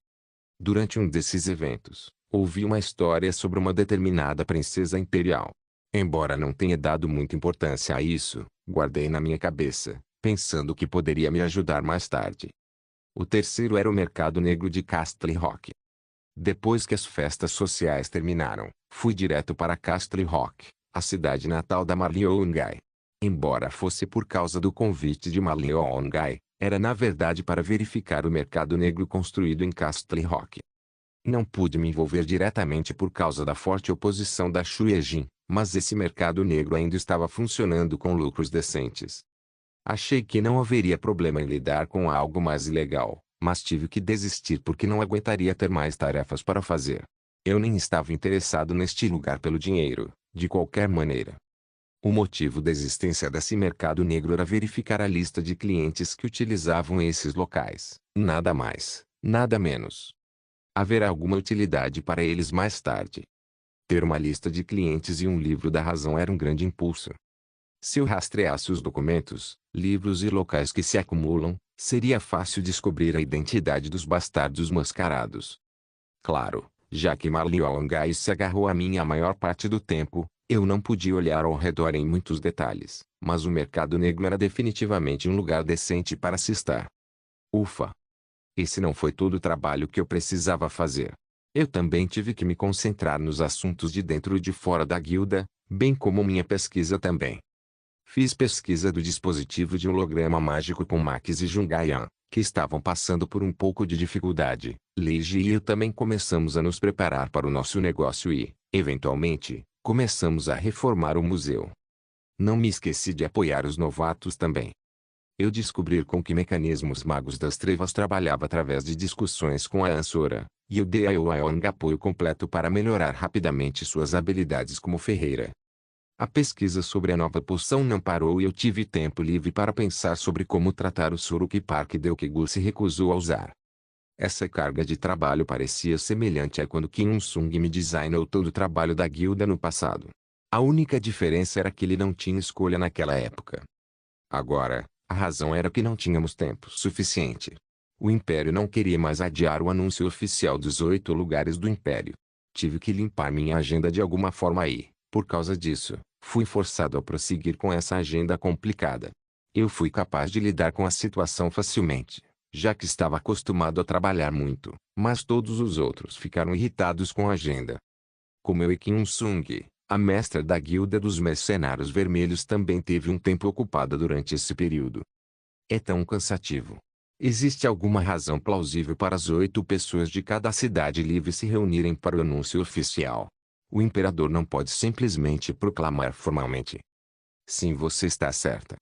Durante um desses eventos, ouvi uma história sobre uma determinada princesa imperial. Embora não tenha dado muita importância a isso, guardei na minha cabeça, pensando que poderia me ajudar mais tarde. O terceiro era o mercado negro de Castle Rock. Depois que as festas sociais terminaram, fui direto para Castle Rock, a cidade natal da Marliongai. Embora fosse por causa do convite de Marliongai, era na verdade para verificar o mercado negro construído em Castle Rock. Não pude me envolver diretamente por causa da forte oposição da Shueijin, mas esse mercado negro ainda estava funcionando com lucros decentes. Achei que não haveria problema em lidar com algo mais ilegal, mas tive que desistir porque não aguentaria ter mais tarefas para fazer. Eu nem estava interessado neste lugar pelo dinheiro, de qualquer maneira. O motivo da existência desse mercado negro era verificar a lista de clientes que utilizavam esses locais, nada mais, nada menos. Haverá alguma utilidade para eles mais tarde. Ter uma lista de clientes e um livro da razão era um grande impulso. Se eu rastreasse os documentos, livros e locais que se acumulam, seria fácil descobrir a identidade dos bastardos mascarados. Claro, já que Marliongai se agarrou a mim a maior parte do tempo, eu não podia olhar ao redor em muitos detalhes, mas o mercado negro era definitivamente um lugar decente para se estar. Ufa! Esse não foi todo o trabalho que eu precisava fazer. Eu também tive que me concentrar nos assuntos de dentro e de fora da guilda, bem como minha pesquisa também. Fiz pesquisa do dispositivo de holograma mágico com Max e Jungaian, que estavam passando por um pouco de dificuldade. Leiji e eu também começamos a nos preparar para o nosso negócio e, eventualmente, Começamos a reformar o museu. Não me esqueci de apoiar os novatos também. Eu descobri com que mecanismos Magos das Trevas trabalhava através de discussões com a Ansora, e eu dei a Yoang apoio completo para melhorar rapidamente suas habilidades como ferreira. A pesquisa sobre a nova poção não parou e eu tive tempo livre para pensar sobre como tratar o soro que Park Deukigu se recusou a usar. Essa carga de trabalho parecia semelhante a quando Kim Un-sung me designou todo o trabalho da guilda no passado. A única diferença era que ele não tinha escolha naquela época. Agora, a razão era que não tínhamos tempo suficiente. O Império não queria mais adiar o anúncio oficial dos 8 lugares do Império. Tive que limpar minha agenda de alguma forma e, por causa disso, fui forçado a prosseguir com essa agenda complicada. Eu fui capaz de lidar com a situação facilmente, já que estava acostumado a trabalhar muito, mas todos os outros ficaram irritados com a agenda. Como eu e Kim Un-sung, a mestra da Guilda dos Mercenários Vermelhos também teve um tempo ocupada durante esse período. É tão cansativo. Existe alguma razão plausível para as 8 pessoas de cada cidade livre se reunirem para o anúncio oficial? O imperador não pode simplesmente proclamar formalmente: sim, você está certa.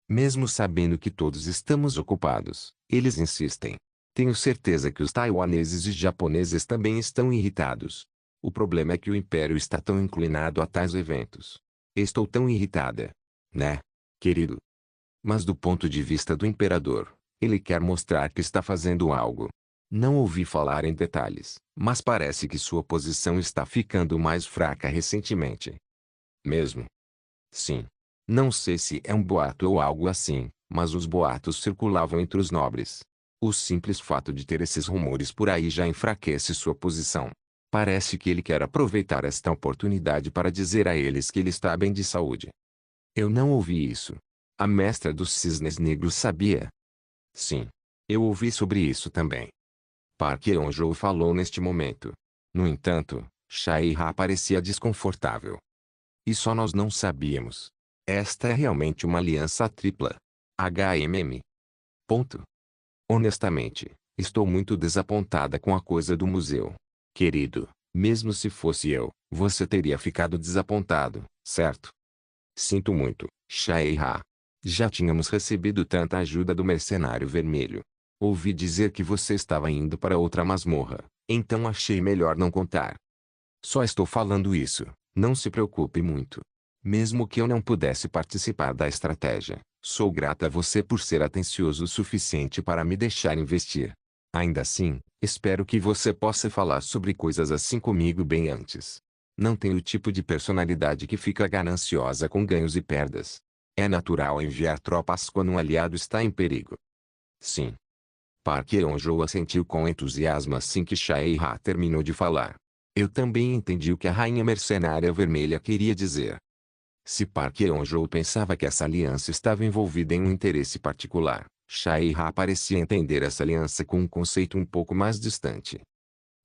Mesmo sabendo que todos estamos ocupados, eles insistem. Tenho certeza que os taiwaneses e japoneses também estão irritados. O problema é que o Império está tão inclinado a tais eventos. Estou tão irritada. Né, querido? Mas do ponto de vista do Imperador, ele quer mostrar que está fazendo algo. Não ouvi falar em detalhes, mas parece que sua posição está ficando mais fraca recentemente. Mesmo? Sim. Não sei se é um boato ou algo assim, mas os boatos circulavam entre os nobres. O simples fato de ter esses rumores por aí já enfraquece sua posição. Parece que ele quer aproveitar esta oportunidade para dizer a eles que ele está bem de saúde. Eu não ouvi isso. A mestra dos cisnes negros sabia? Sim. Eu ouvi sobre isso também. Park Yeon-jo falou neste momento. No entanto, Shai-ha parecia desconfortável. E só nós não sabíamos. Esta é realmente uma aliança tripla. HMM. Ponto. Honestamente, estou muito desapontada com a coisa do museu. Querido, mesmo se fosse eu, você teria ficado desapontado, certo? Sinto muito, Shai-ha. Já tínhamos recebido tanta ajuda do Mercenário Vermelho. Ouvi dizer que você estava indo para outra masmorra, então achei melhor não contar. Só estou falando isso, não se preocupe muito. Mesmo que eu não pudesse participar da estratégia, sou grata a você por ser atencioso o suficiente para me deixar investir. Ainda assim, espero que você possa falar sobre coisas assim comigo bem antes. Não tenho o tipo de personalidade que fica gananciosa com ganhos e perdas. É natural enviar tropas quando um aliado está em perigo. Sim. Park Yeon-jo assentiu com entusiasmo assim que Shai-ha terminou de falar. Eu também entendi o que a Rainha Mercenária Vermelha queria dizer. Se Park Yeon-jo pensava que essa aliança estava envolvida em um interesse particular, Shai-ha parecia entender essa aliança com um conceito um pouco mais distante.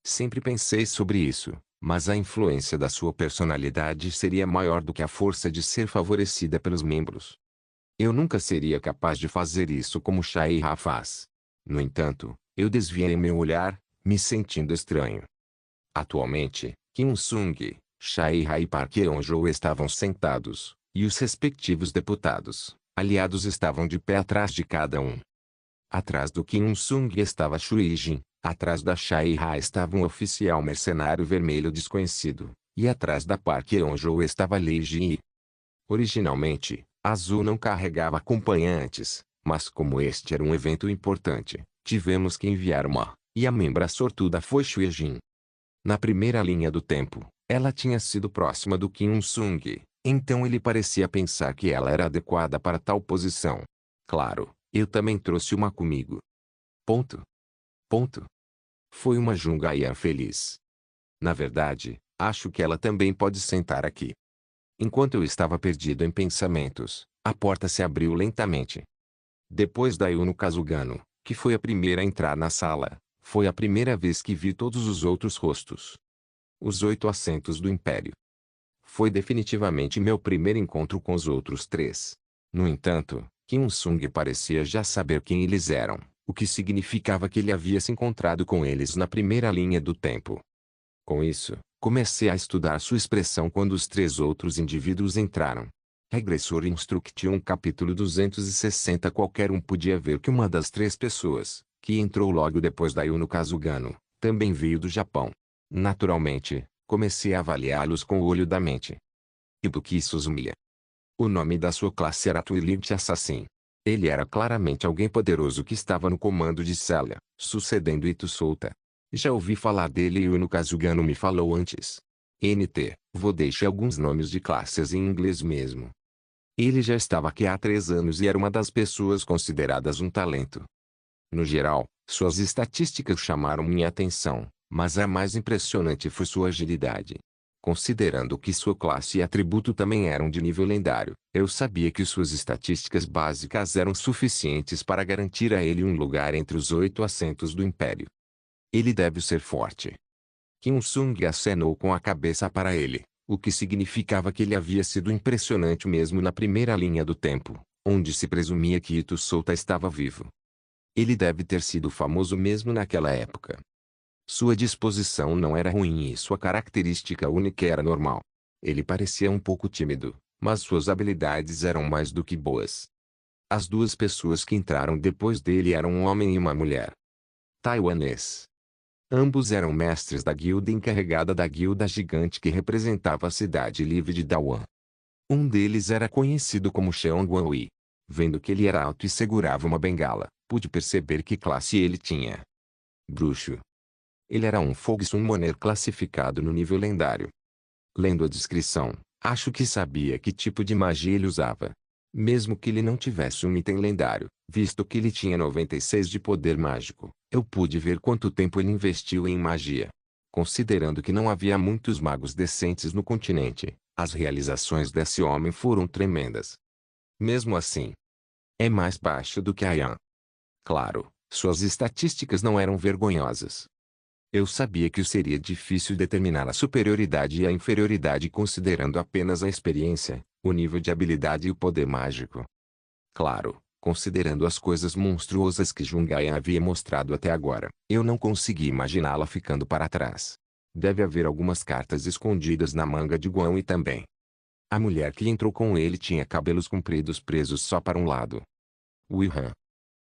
Sempre pensei sobre isso, mas a influência da sua personalidade seria maior do que a força de ser favorecida pelos membros. Eu nunca seria capaz de fazer isso como Shai-ha faz. No entanto, eu desviei meu olhar, me sentindo estranho. Atualmente, Kim Un-sung, Shai-ha e Park Yeon-jo estavam sentados, e os respectivos deputados, aliados estavam de pé atrás de cada um. Atrás do Kim Un-sung estava Shuijin, atrás da Shai-ha estava um oficial mercenário vermelho desconhecido, e atrás da Park Yeon-jo estava Lei Jin. Originalmente, Azul não carregava acompanhantes, mas como este era um evento importante, tivemos que enviar uma, e a membra sortuda foi Shuijin. Na primeira linha do tempo, ela tinha sido próxima do Kim Un-sung, então ele parecia pensar que ela era adequada para tal posição. Claro, eu também trouxe uma comigo. Ponto. Ponto. Foi uma Jungayan feliz. Na verdade, acho que ela também pode sentar aqui. Enquanto eu estava perdido em pensamentos, a porta se abriu lentamente. Depois da Yuno Kazugano, que foi a primeira a entrar na sala, foi a primeira vez que vi todos os outros rostos. Os 8 assentos do Império. Foi definitivamente meu primeiro encontro com os outros 3. No entanto, Kim Un-sung parecia já saber quem eles eram, o que significava que ele havia se encontrado com eles na primeira linha do tempo. Com isso, Comecei a estudar sua expressão quando os três outros indivíduos entraram. Regressor Instruction capítulo 260. Qualquer um podia ver que uma das três pessoas, que entrou logo depois da Yuno Kazugano, também veio do Japão. Naturalmente, comecei a avaliá-los com o olho da mente. Ibuki Suzumiya. O nome da sua classe era Twilight Assassin. Ele era claramente alguém poderoso que estava no comando de Celia, sucedendo Ito Souta. Já ouvi falar dele e Yuno Kazugano me falou antes. NT, vou deixar alguns nomes de classes em inglês mesmo. Ele já estava aqui há 3 anos e era uma das pessoas consideradas um talento. No geral, suas estatísticas chamaram minha atenção, mas a mais impressionante foi sua agilidade. Considerando que sua classe e atributo também eram de nível lendário, eu sabia que suas estatísticas básicas eram suficientes para garantir a ele um lugar entre os 8 assentos do Império. Ele deve ser forte. Kim Sung acenou com a cabeça para ele, o que significava que ele havia sido impressionante mesmo na primeira linha do tempo, onde se presumia que Ito Souta estava vivo. Ele deve ter sido famoso mesmo naquela época. Sua disposição não era ruim e sua característica única era normal. Ele parecia um pouco tímido, mas suas habilidades eram mais do que boas. As duas pessoas que entraram depois dele eram um homem e uma mulher. Taiwanês. Ambos eram mestres da guilda encarregada da guilda gigante que representava a cidade livre de Dawan. Um deles era conhecido como Cheong Wanhui. Vendo que ele era alto e segurava uma bengala, pude perceber que classe ele tinha. Bruxo. Ele era um Fog Summoner classificado no nível lendário. Lendo a descrição, acho que sabia que tipo de magia ele usava. Mesmo que ele não tivesse um item lendário, visto que ele tinha 96 de poder mágico, eu pude ver quanto tempo ele investiu em magia. Considerando que não havia muitos magos decentes no continente, as realizações desse homem foram tremendas. Mesmo assim, é mais baixo do que Ayan. Claro, suas estatísticas não eram vergonhosas. Eu sabia que seria difícil determinar a superioridade e a inferioridade considerando apenas a experiência, o nível de habilidade e o poder mágico. Claro, considerando as coisas monstruosas que Jungayan havia mostrado até agora, eu não consegui imaginá-la ficando para trás. Deve haver algumas cartas escondidas na manga de Guan e também. A mulher que entrou com ele tinha cabelos compridos presos só para um lado. Wihan.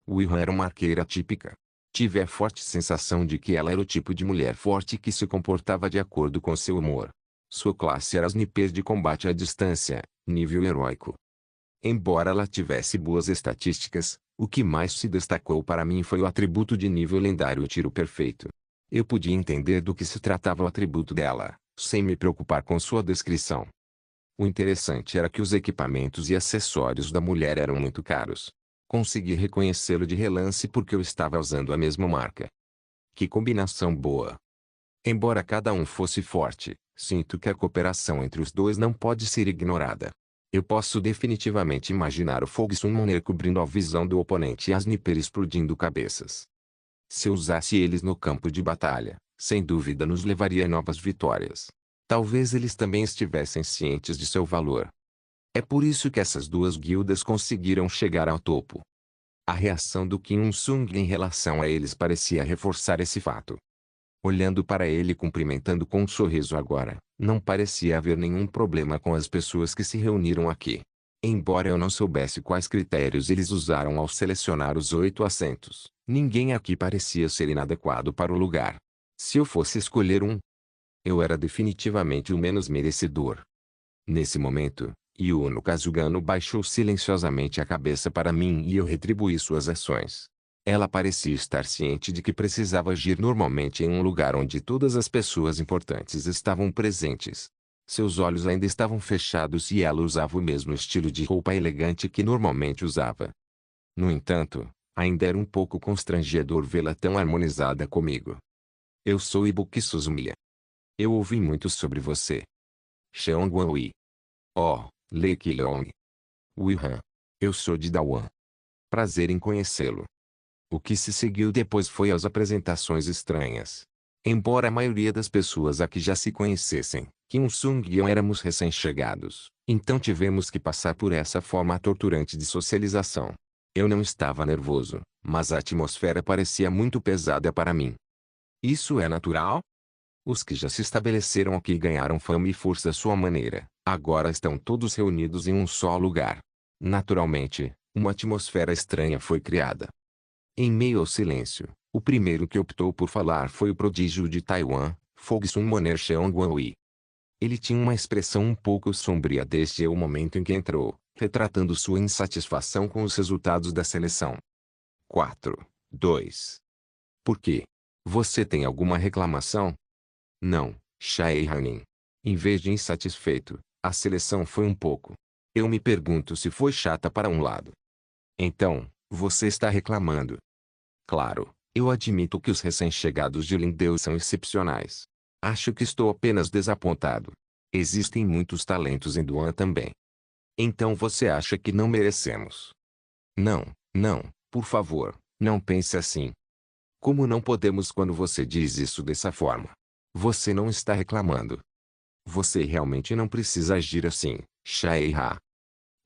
Wihan era uma arqueira típica. Tive a forte sensação de que ela era o tipo de mulher forte que se comportava de acordo com seu humor. Sua classe era sniper de combate à distância, nível heróico. Embora ela tivesse boas estatísticas, o que mais se destacou para mim foi o atributo de nível lendário tiro perfeito. Eu podia entender do que se tratava o atributo dela, sem me preocupar com sua descrição. O interessante era que os equipamentos e acessórios da mulher eram muito caros. Consegui reconhecê-lo de relance porque eu estava usando a mesma marca. Que combinação boa! Embora cada um fosse forte, sinto que a cooperação entre os dois não pode ser ignorada. Eu posso definitivamente imaginar o Fog Summoner cobrindo a visão do oponente e a Sniper explodindo cabeças. Se eu usasse eles no campo de batalha, sem dúvida nos levaria a novas vitórias. Talvez eles também estivessem cientes de seu valor. É por isso que essas duas guildas conseguiram chegar ao topo. A reação do Kim Sung em relação a eles parecia reforçar esse fato. Olhando para ele e cumprimentando com um sorriso agora, não parecia haver nenhum problema com as pessoas que se reuniram aqui. Embora eu não soubesse quais critérios eles usaram ao selecionar os 8 assentos, ninguém aqui parecia ser inadequado para o lugar. Se eu fosse escolher um, eu era definitivamente o menos merecedor. Nesse momento, Yuno Kazugano baixou silenciosamente a cabeça para mim e eu retribuí suas ações. Ela parecia estar ciente de que precisava agir normalmente em um lugar onde todas as pessoas importantes estavam presentes. Seus olhos ainda estavam fechados e ela usava o mesmo estilo de roupa elegante que normalmente usava. No entanto, ainda era um pouco constrangedor vê-la tão harmonizada comigo. Eu sou Ibuki Suzumiya. Eu ouvi muito sobre você. Cheong Wanhui. Oh, Lei Qilong. Wihan. Eu sou de Dawan. Prazer em conhecê-lo. O que se seguiu depois foi as apresentações estranhas. Embora a maioria das pessoas aqui já se conhecessem, Kim Sung e eu éramos recém-chegados, então tivemos que passar por essa forma torturante de socialização. Eu não estava nervoso, mas a atmosfera parecia muito pesada para mim. Isso é natural? Os que já se estabeleceram aqui ganharam fama e força à sua maneira. Agora estão todos reunidos em um só lugar. Naturalmente, uma atmosfera estranha foi criada. Em meio ao silêncio, o primeiro que optou por falar foi o prodígio de Taiwan, Fog Summoner Cheong Wan-Wei. Ele tinha uma expressão um pouco sombria desde o momento em que entrou, retratando sua insatisfação com os resultados da seleção. 4, 2. Por quê? Você tem alguma reclamação? Não, Chae Hanin. Em vez de insatisfeito, a seleção foi um pouco. Eu me pergunto se foi chata para um lado. Então, você está reclamando. Claro, eu admito que os recém-chegados de Lindeu são excepcionais. Acho que estou apenas desapontado. Existem muitos talentos em Duan também. Então você acha que não merecemos? Não, não, por favor, não pense assim. Como não podemos quando você diz isso dessa forma? Você não está reclamando. Você realmente não precisa agir assim, Shaeha.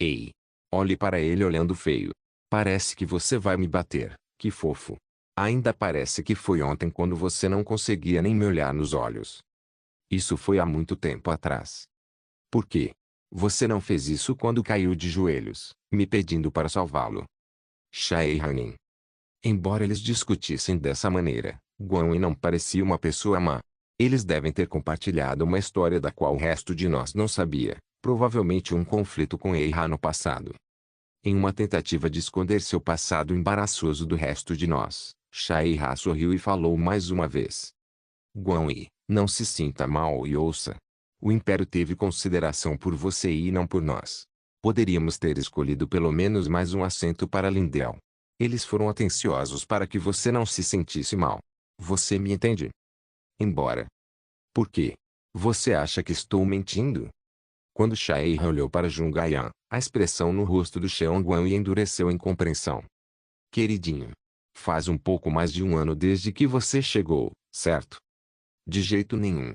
Ei! Olhe para ele olhando feio. Parece que você vai me bater, que fofo. Ainda parece que foi ontem quando você não conseguia nem me olhar nos olhos. Isso foi há muito tempo atrás. Por quê? Você não fez isso quando caiu de joelhos, me pedindo para salvá-lo. Shaehanin. Embora eles discutissem dessa maneira, Guanyin não parecia uma pessoa má. Eles devem ter compartilhado uma história da qual o resto de nós não sabia, provavelmente um conflito com Eiha no passado. Em uma tentativa de esconder seu passado embaraçoso do resto de nós, Shaeha sorriu e falou mais uma vez. Guanyin, não se sinta mal e ouça. O Império teve consideração por você e não por nós. Poderíamos ter escolhido pelo menos mais um assento para Lindell. Eles foram atenciosos para que você não se sentisse mal. Você me entende? Embora. Por quê? Você acha que estou mentindo? Quando Shaeha olhou para Jungayan, a expressão no rosto do Cheong Wan endureceu em compreensão. Queridinho. Faz um pouco mais de um ano desde que você chegou, certo? De jeito nenhum.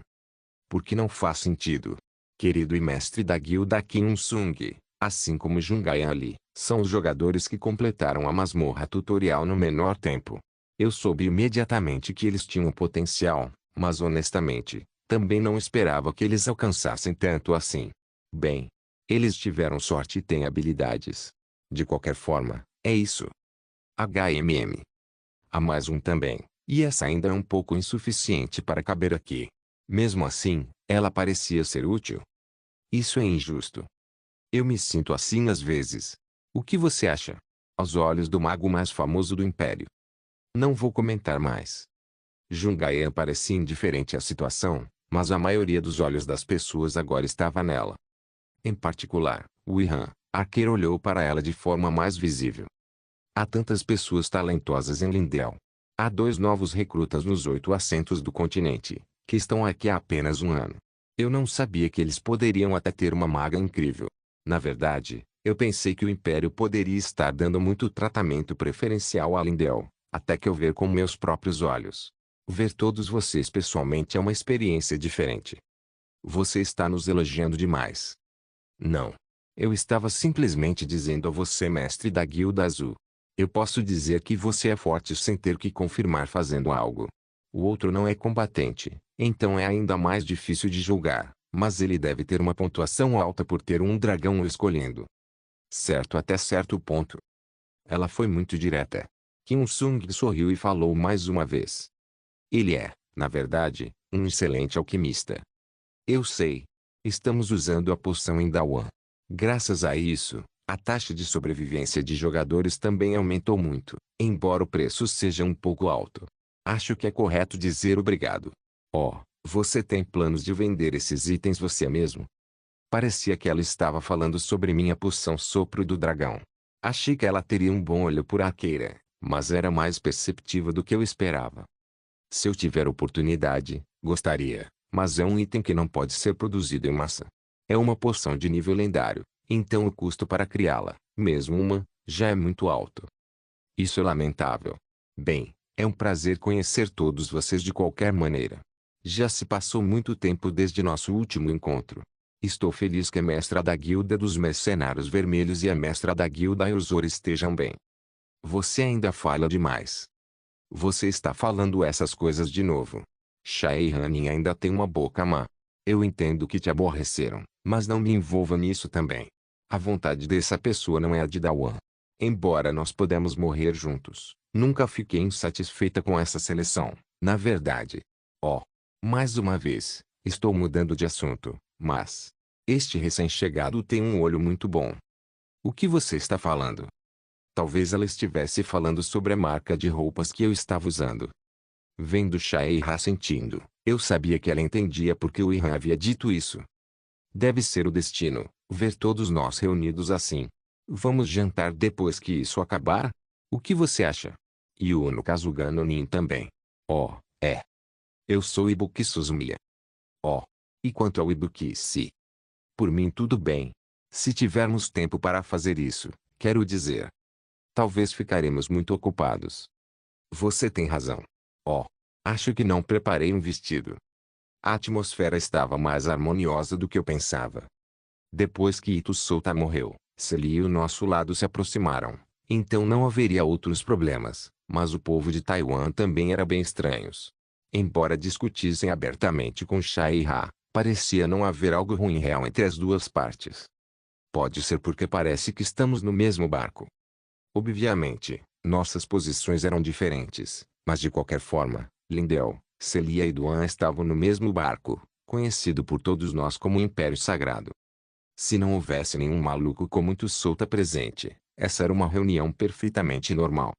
Porque não faz sentido. Querido e mestre da guilda Kim Sung, assim como Jungayan Lee, são os jogadores que completaram a masmorra tutorial no menor tempo. Eu soube imediatamente que eles tinham potencial, mas honestamente, também não esperava que eles alcançassem tanto assim. Bem, eles tiveram sorte e têm habilidades. De qualquer forma, é isso. HMM. Há mais um também, e essa ainda é um pouco insuficiente para caber aqui. Mesmo assim, ela parecia ser útil. Isso é injusto. Eu me sinto assim às vezes. O que você acha? Aos olhos do mago mais famoso do Império. Não vou comentar mais. Jungayan parecia indiferente à situação, mas a maioria dos olhos das pessoas agora estava nela. Em particular, Wihan, arqueiro olhou para ela de forma mais visível. Há tantas pessoas talentosas em Lindell. Há 2 novos recrutas nos 8 assentos do continente, que estão aqui há apenas um ano. Eu não sabia que eles poderiam até ter uma maga incrível. Na verdade, eu pensei que o Império poderia estar dando muito tratamento preferencial a Lindell, até que eu ver com meus próprios olhos. Ver todos vocês pessoalmente é uma experiência diferente. Você está nos elogiando demais. Não. Eu estava simplesmente dizendo a você, mestre da Guilda Azul. Eu posso dizer que você é forte sem ter que confirmar fazendo algo. O outro não é combatente, então é ainda mais difícil de julgar, mas ele deve ter uma pontuação alta por ter um dragão o escolhendo. Certo até certo ponto. Ela foi muito direta. Kim Sung sorriu e falou mais uma vez. Ele é, na verdade, um excelente alquimista. Eu sei. Estamos usando a poção em Dawan. Graças a isso, a taxa de sobrevivência de jogadores também aumentou muito, embora o preço seja um pouco alto. Acho que é correto dizer obrigado. Oh, você tem planos de vender esses itens você mesmo? Parecia que ela estava falando sobre minha poção Sopro do Dragão. Achei que ela teria um bom olho por arqueira, mas era mais perceptiva do que eu esperava. Se eu tiver oportunidade, gostaria, mas é um item que não pode ser produzido em massa. É uma poção de nível lendário, então o custo para criá-la, mesmo uma, já é muito alto. Isso é lamentável. Bem, é um prazer conhecer todos vocês de qualquer maneira. Já se passou muito tempo desde nosso último encontro. Estou feliz que a mestra da Guilda dos Mercenários Vermelhos e a mestra da Guilda Erzor estejam bem. Você ainda fala demais. Você está falando essas coisas de novo. Chae e Hanin ainda têm uma boca má. Eu entendo que te aborreceram, mas não me envolva nisso também. A vontade dessa pessoa não é a de Dawan. Embora nós podemos morrer juntos, nunca fiquei insatisfeita com essa seleção, na verdade. Oh, mais uma vez, estou mudando de assunto, mas este recém-chegado tem um olho muito bom. O que você está falando? Talvez ela estivesse falando sobre a marca de roupas que eu estava usando. Vendo Shaeira sentindo, eu sabia que ela entendia porque o Ihan havia dito isso. Deve ser o destino, ver todos nós reunidos assim. Vamos jantar depois que isso acabar? O que você acha? Yuno Kazuga no Nin também. Oh, é. Eu sou Ibuki Suzumiya. Oh. E quanto ao Ibuki-se? Por mim tudo bem. Se tivermos tempo para fazer isso, quero dizer. Talvez ficaremos muito ocupados. Você tem razão. Oh. Acho que não preparei um vestido. A atmosfera estava mais harmoniosa do que eu pensava. Depois que Ito Sota morreu, Celia e o nosso lado se aproximaram. Então não haveria outros problemas, mas o povo de Taiwan também era bem estranhos. Embora discutissem abertamente com Shai e Ha, parecia não haver algo ruim real entre as duas partes. Pode ser porque parece que estamos no mesmo barco. Obviamente, nossas posições eram diferentes, mas de qualquer forma, Lindell, Celia e Duan estavam no mesmo barco, conhecido por todos nós como Império Sagrado. Se não houvesse nenhum maluco com muito solta presente, essa era uma reunião perfeitamente normal.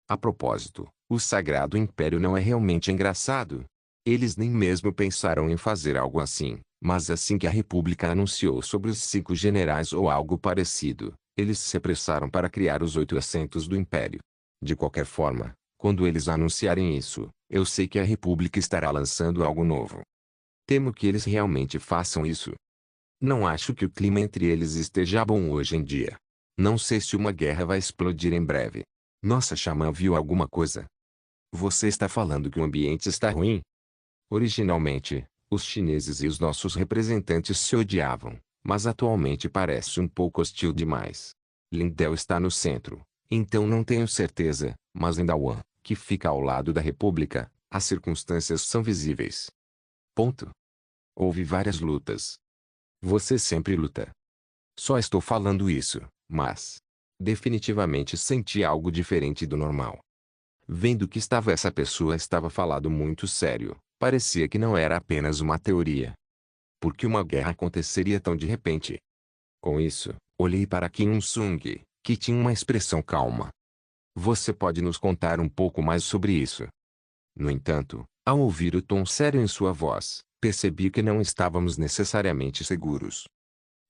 A propósito, o Sagrado Império não é realmente engraçado. Eles nem mesmo pensaram em fazer algo assim, mas assim que a República anunciou sobre os 5 generais ou algo parecido, eles se apressaram para criar os 8 assentos do Império. De qualquer forma, quando eles anunciarem isso, eu sei que a República estará lançando algo novo. Temo que eles realmente façam isso. Não acho que o clima entre eles esteja bom hoje em dia. Não sei se uma guerra vai explodir em breve. Nossa xamã viu alguma coisa? Você está falando que o ambiente está ruim? Originalmente, os chineses e os nossos representantes se odiavam, mas atualmente parece um pouco hostil demais. Lindell está no centro, então não tenho certeza, mas em Dawan, que fica ao lado da República, as circunstâncias são visíveis. Ponto. Houve várias lutas. Você sempre luta. Só estou falando isso, mas definitivamente senti algo diferente do normal. Vendo que essa pessoa estava falando muito sério, parecia que não era apenas uma teoria. Por que uma guerra aconteceria tão de repente? Com isso, olhei para Kim Il-sung, que tinha uma expressão calma. Você pode nos contar um pouco mais sobre isso? No entanto, ao ouvir o tom sério em sua voz, percebi que não estávamos necessariamente seguros.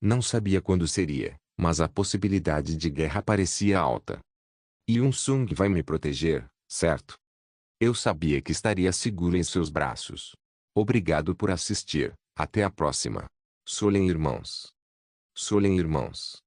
Não sabia quando seria, mas a possibilidade de guerra parecia alta. Yun-sung vai me proteger, certo? Eu sabia que estaria seguro em seus braços. Obrigado por assistir. Até a próxima. Solen irmãos. Solen irmãos.